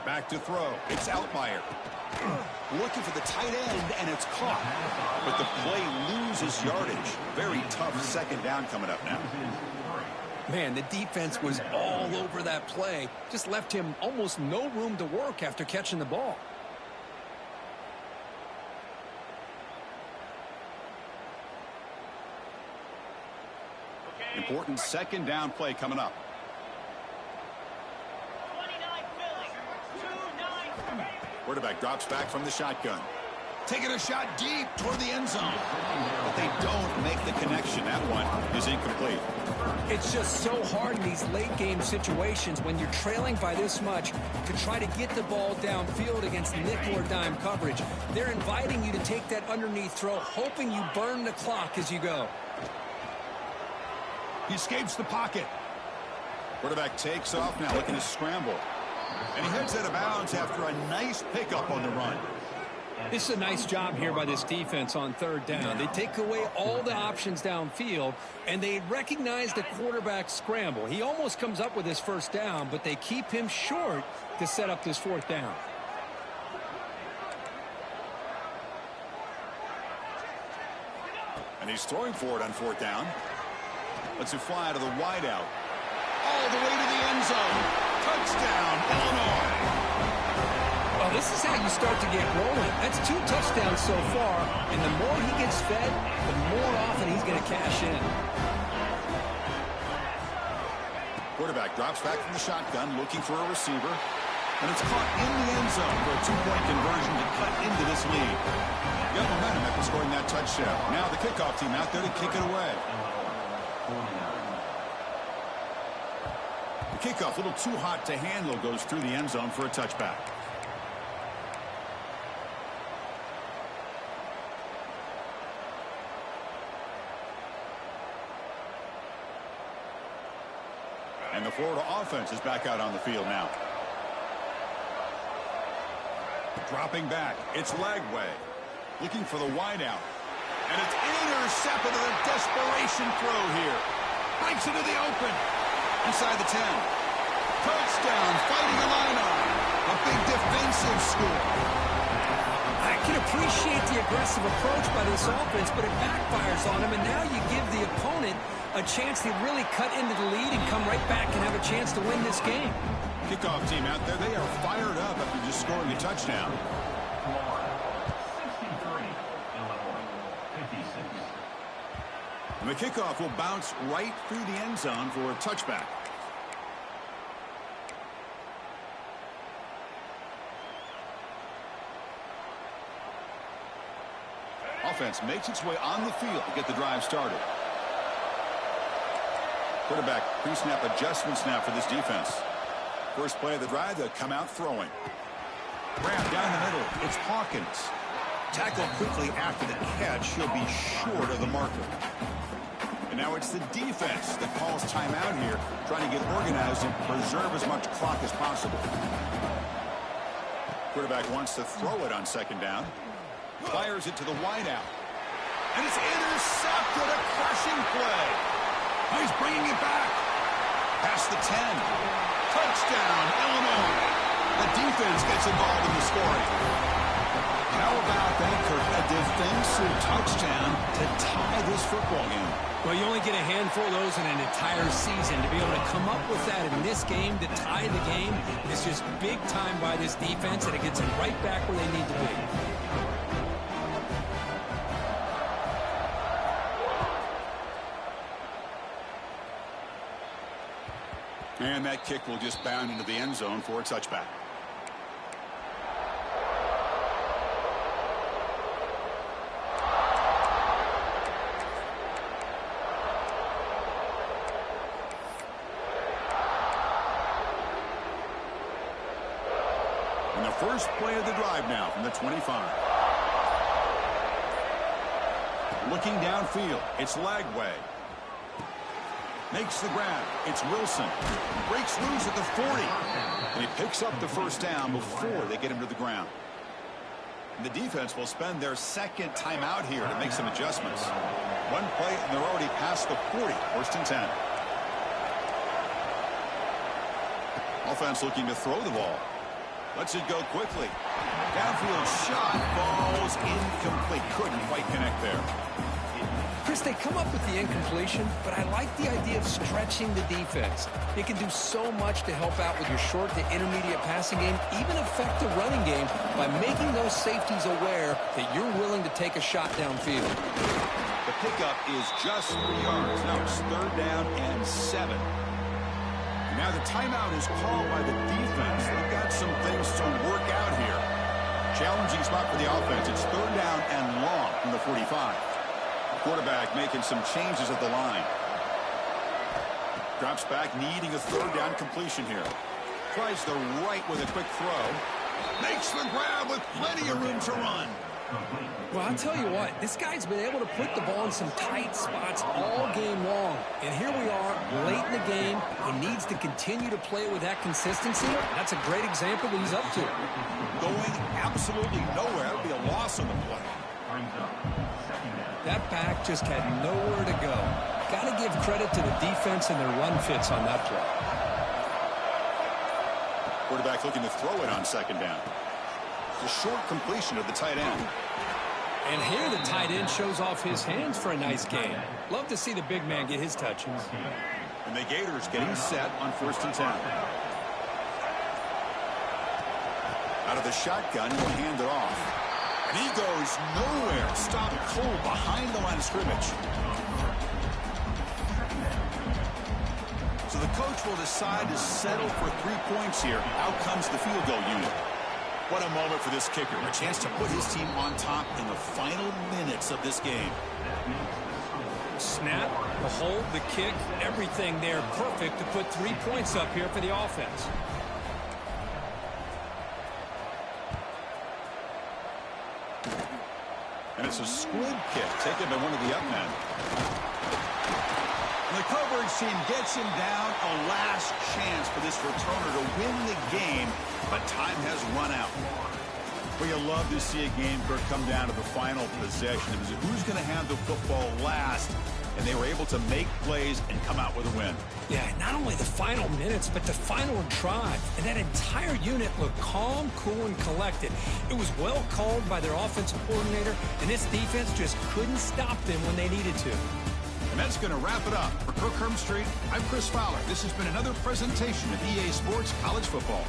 Back to throw. It's Altmaier. Looking for the tight end, and it's caught. But the play loses yardage. Very tough second down coming up now. Man, the defense was all over that play. Just left him almost no room to work after catching the ball. Important second down play coming up. Quarterback drops back from the shotgun. Taking a shot deep toward the end zone. But they don't make the connection. That one is incomplete. It's just so hard in these late game situations when you're trailing by this much to try to get the ball downfield against nickel or dime coverage. They're inviting you to take that underneath throw, hoping you burn the clock as you go. He escapes the pocket. Quarterback takes off now, looking to scramble. And he heads out of bounds after a nice pickup on the run. This is a nice job here by this defense on 3rd down. They take away all the options downfield, and they recognize the quarterback scramble. He almost comes up with his 1st down, but they keep him short to set up this 4th down. And he's throwing for it on 4th down. Lets it fly to the wideout. All the way to the end zone. Touchdown, Illinois. Well, this is how you start to get rolling. That's 2 touchdowns so far, and the more he gets fed, the more often he's going to cash in. Quarterback drops back from the shotgun, looking for a receiver. And it's caught in the end zone for a 2-point conversion to cut into this lead. Got momentum after scoring that touchdown. Now the kickoff team out there to kick it away. The kickoff, a little too hot to handle, goes through the end zone for a touchback. Florida offense is back out on the field now. Dropping back. It's Lagway. Looking for the wideout. And it's intercepted with a desperation throw here. Breaks into the open. Inside the 10. Touchdown. Fighting the line-on. A big defensive score. I can appreciate the aggressive approach by this offense, but it backfires on them, and now you give the opponent a chance to really cut into the lead and come right back and have a chance to win this game. Kickoff team out there, they are fired up after just scoring a touchdown. Florida, 63. Illinois, 56. And the kickoff will bounce right through the end zone for a touchback. Offense makes its way on the field to get the drive started. Quarterback pre-snap adjustment snap for this defense. First play of the drive, they'll come out throwing. Grab down the middle. It's Hawkins. Tackled quickly after the catch. He'll be short of the marker. And now it's the defense that calls timeout here, trying to get organized and preserve as much clock as possible. Quarterback wants to throw it on second down. Fires it to the wideout. And it's intercepted. A crushing play. He's bringing it back. Past the 10. Touchdown, Illinois. The defense gets involved in the scoring. How about that, Kirk? A defensive touchdown to tie this football game. Well, you only get a handful of those in an entire season. To be able to come up with that in this game, to tie the game, is just big time by this defense, and it gets them right back where they need to be. And that kick will just bound into the end zone for a touchback. And the first play of the drive now from the 25. Looking downfield, it's Lagway. Makes the grab. It's Wilson. Breaks loose at the 40. And he picks up the first down before they get him to the ground. And the defense will spend their second timeout here to make some adjustments. One play, and they're already past the 40. First and 10. Offense looking to throw the ball. Lets it go quickly. Downfield shot falls incomplete. Couldn't quite connect there. Chris, they come up with the incompletion, but I like the idea of stretching the defense. It can do so much to help out with your short to intermediate passing game, even affect the running game by making those safeties aware that you're willing to take a shot downfield. The pickup is just 3 yards. Now it's third down and 7. Now the timeout is called by the defense. They've got some things to work out here. Challenging spot for the offense. It's third down and long from the 45. Quarterback making some changes at the line. Drops back, needing a third down completion here. Tries the right with a quick throw. Makes the grab with plenty of room to run. Well, I'll tell you what, this guy's been able to put the ball in some tight spots all game long. And here we are, late in the game. He needs to continue to play with that consistency. That's a great example that he's up to. Going absolutely nowhere. It'll be a loss on the play. That back just had nowhere to go. Got to give credit to the defense and their run fits on that play. Quarterback looking to throw it on second down. It's a short completion of the tight end. And here the tight end shows off his hands for a nice game. Love to see the big man get his touches. And the Gators getting set on first and 10. Out of the shotgun, he'll hand it off. And he goes nowhere. Stop cold behind the line of scrimmage. So the coach will decide to settle for 3 points here. Out comes the field goal unit. What a moment for this kicker. A chance to put his team on top in the final minutes of this game. Snap, the hold, the kick, everything there perfect to put 3 points up here for the offense. And it's a squib kick taken by one of the up men. The coverage team gets him down a last chance for this returner to win the game, but time has run out. Well, you love to see a game come down to the final possession. It was who's going to have the football last, and they were able to make plays and come out with a win. Yeah, not only the final minutes, but the final drive. And that entire unit looked calm, cool, and collected. It was well called by their offensive coordinator, and this defense just couldn't stop them when they needed to. And that's going to wrap it up. For Kirk Herbstreit, I'm Chris Fowler. This has been another presentation of EA Sports College Football.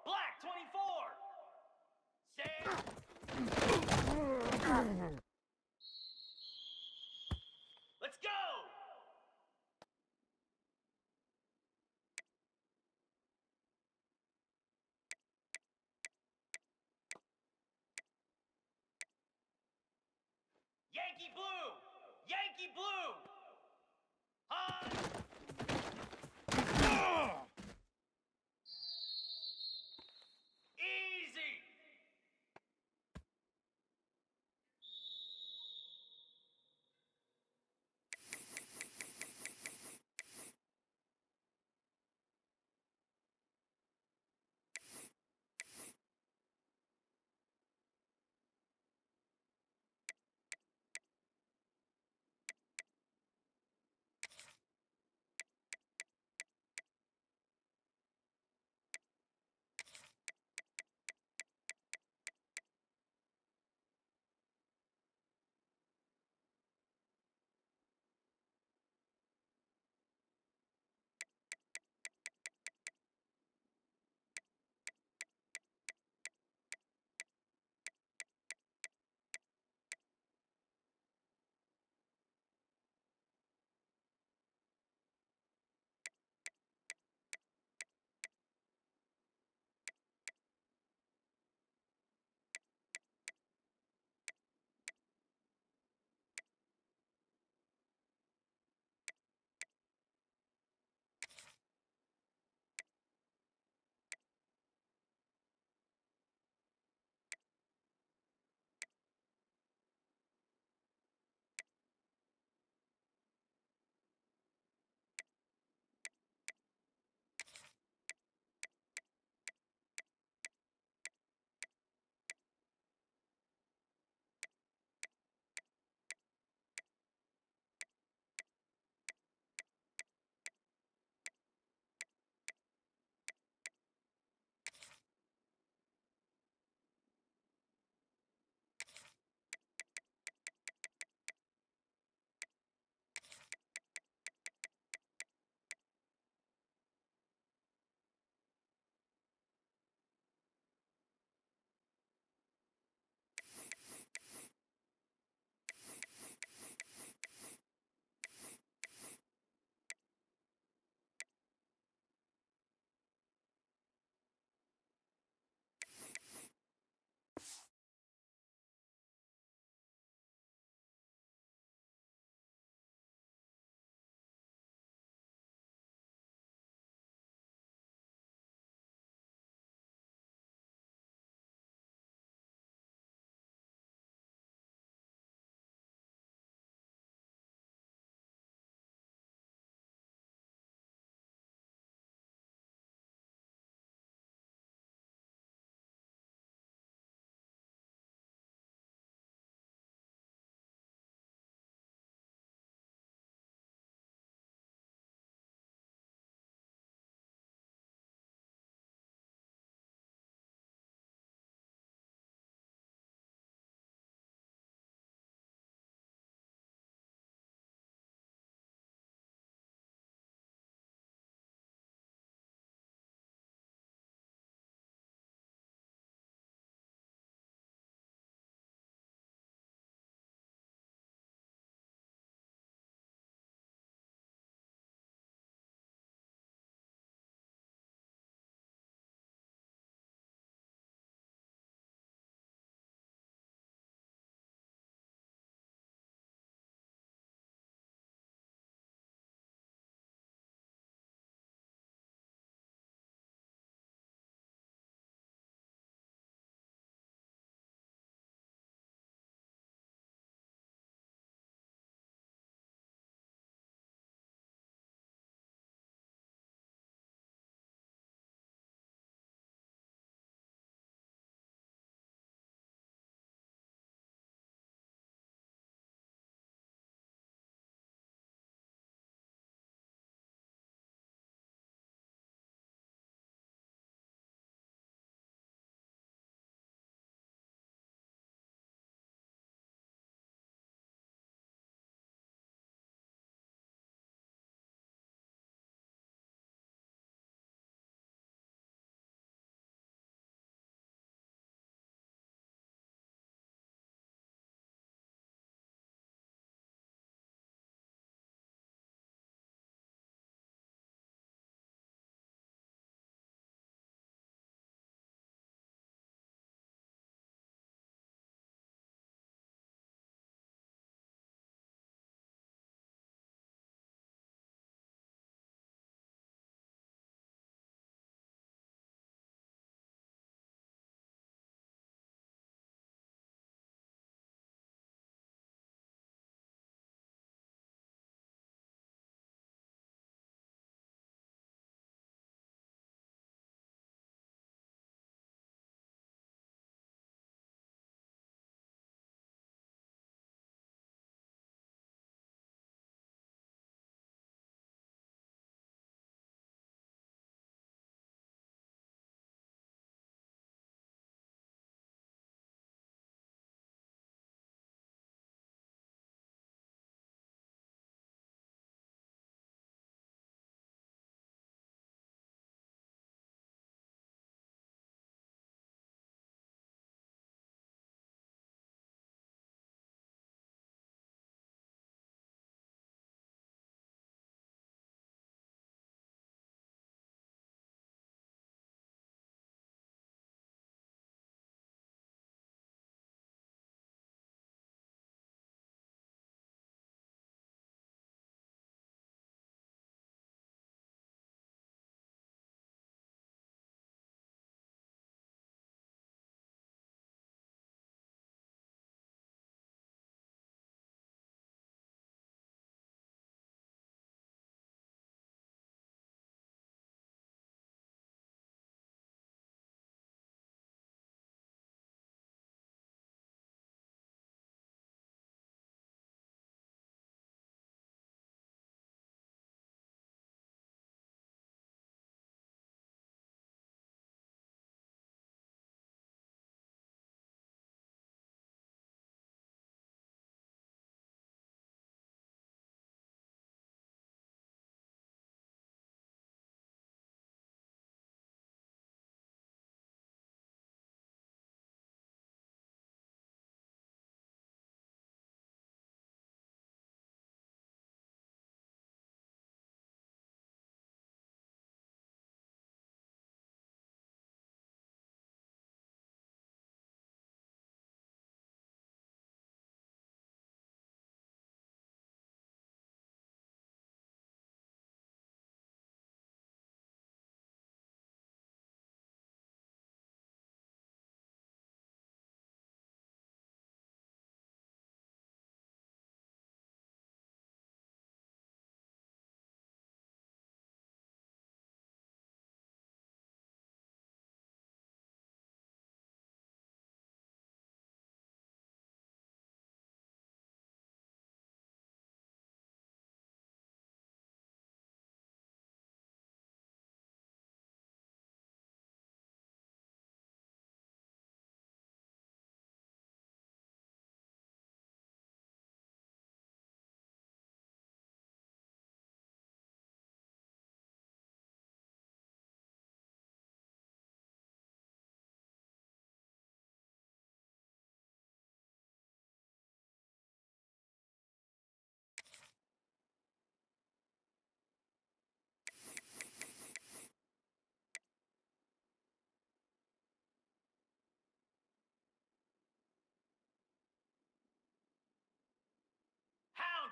Black 24. Stand. Let's go. Yankee blue. Yankee blue. High. Easy.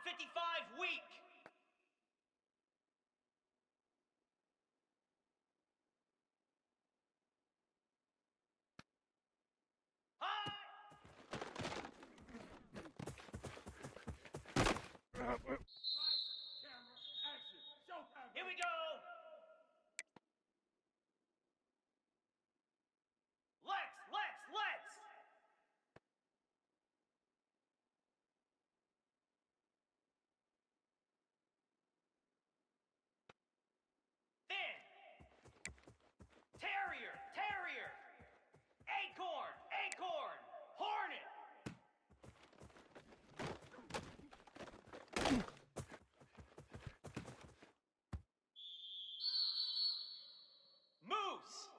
55 weak. High. Here we go. Let's. Thin. Terrier. Acorn. Hornet. Moose.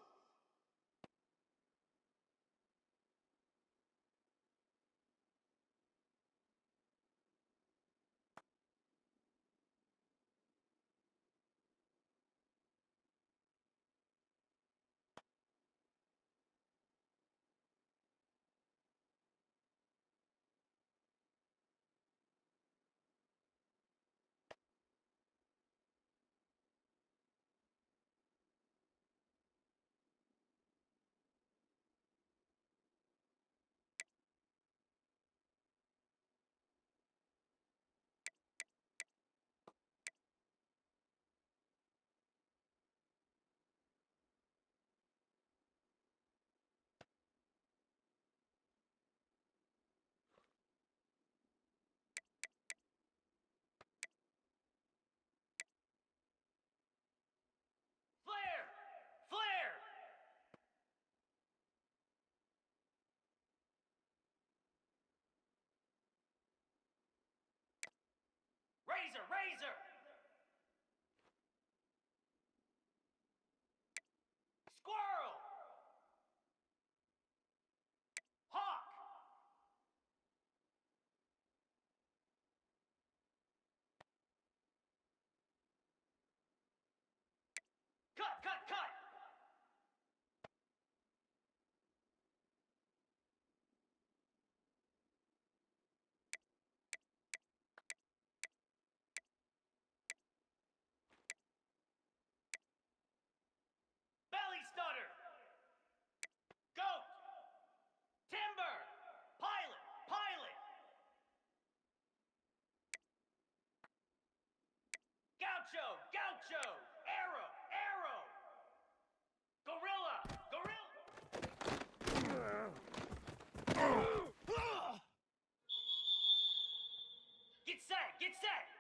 Flare. Razor. Squirrel. Hawk. Cut. Belly stutter. Goat. Timber. Pilot. Gaucho. Arrow. Gorilla. Get set.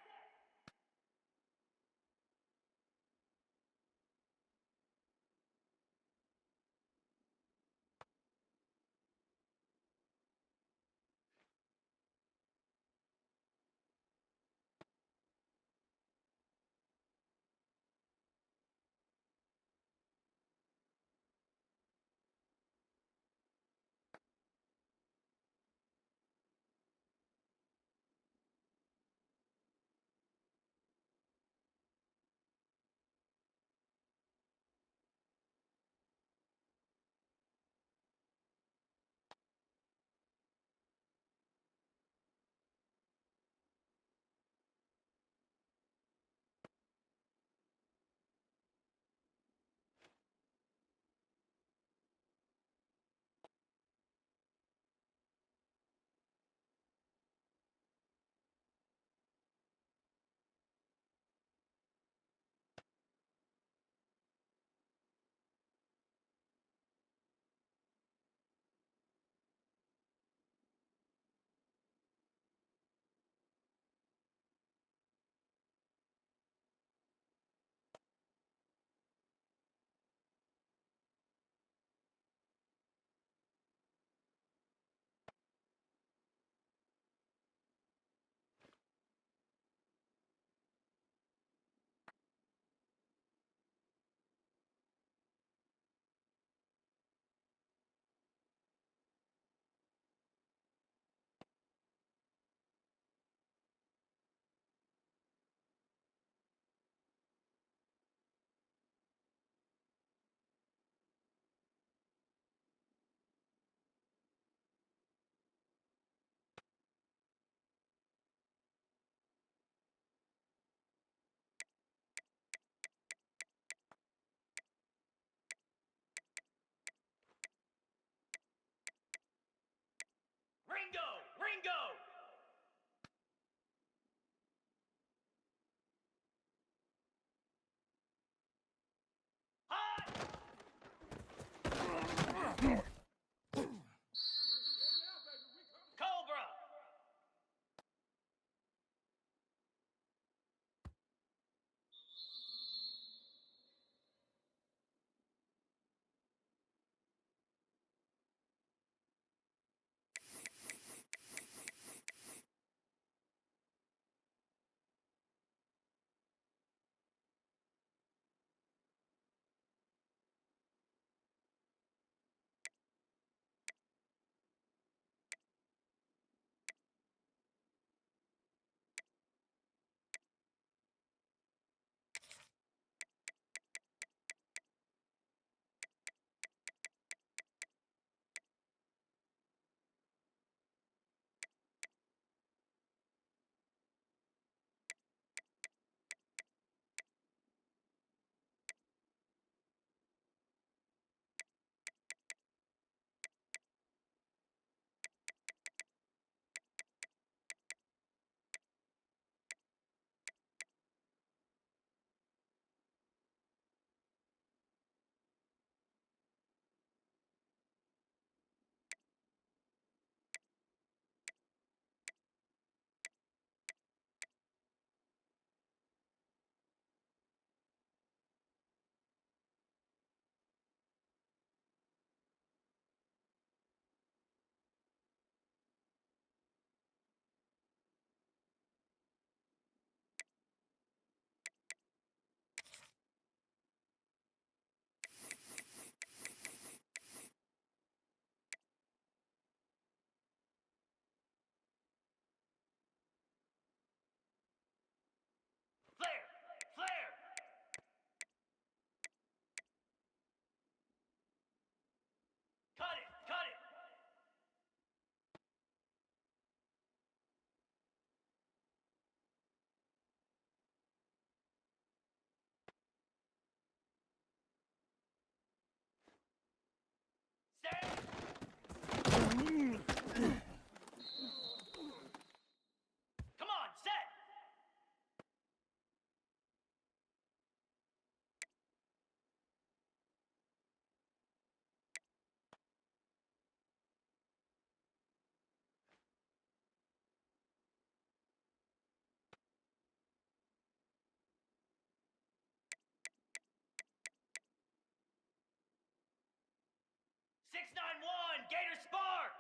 691, Gator Spark!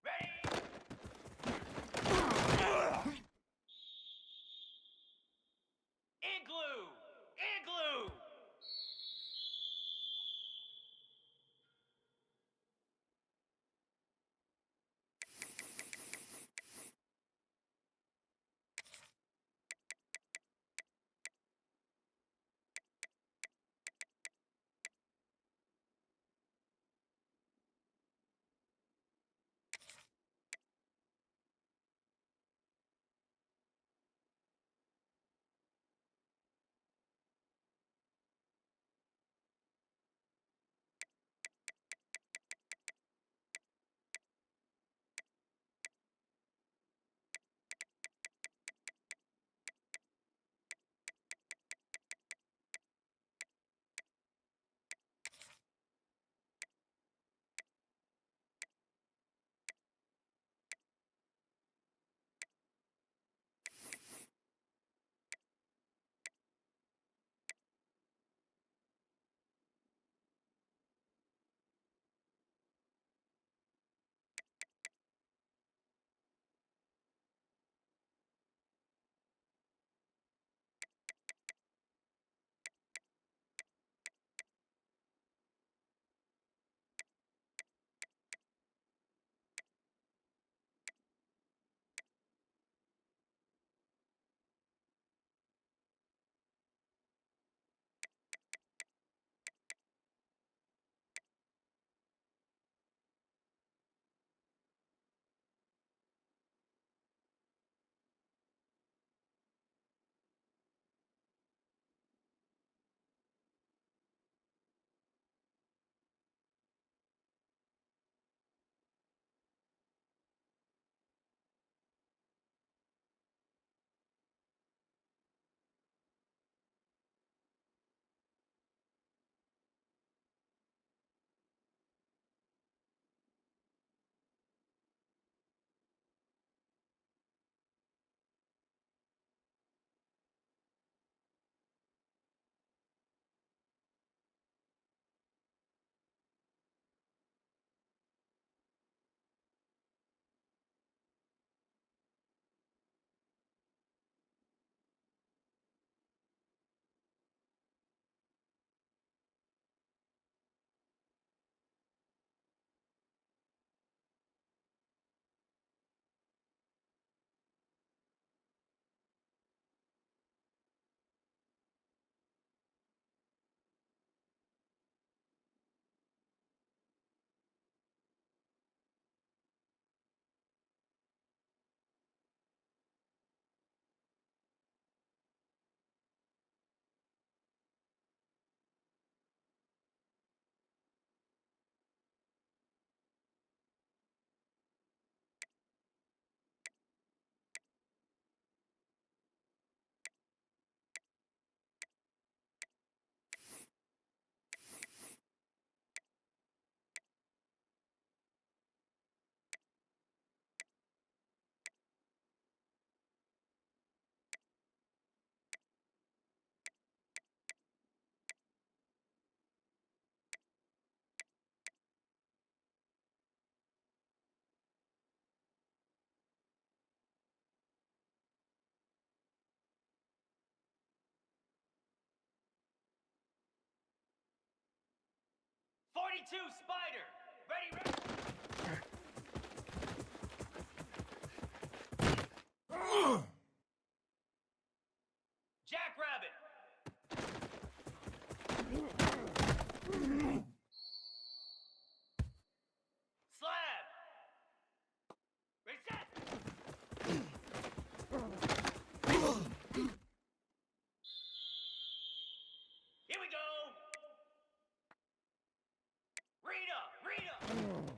Ready? Igloo! Igloo! '42 Spider! Ready, ready! Jackrabbit! Slab! Reset! Here we go! Rita! Rita!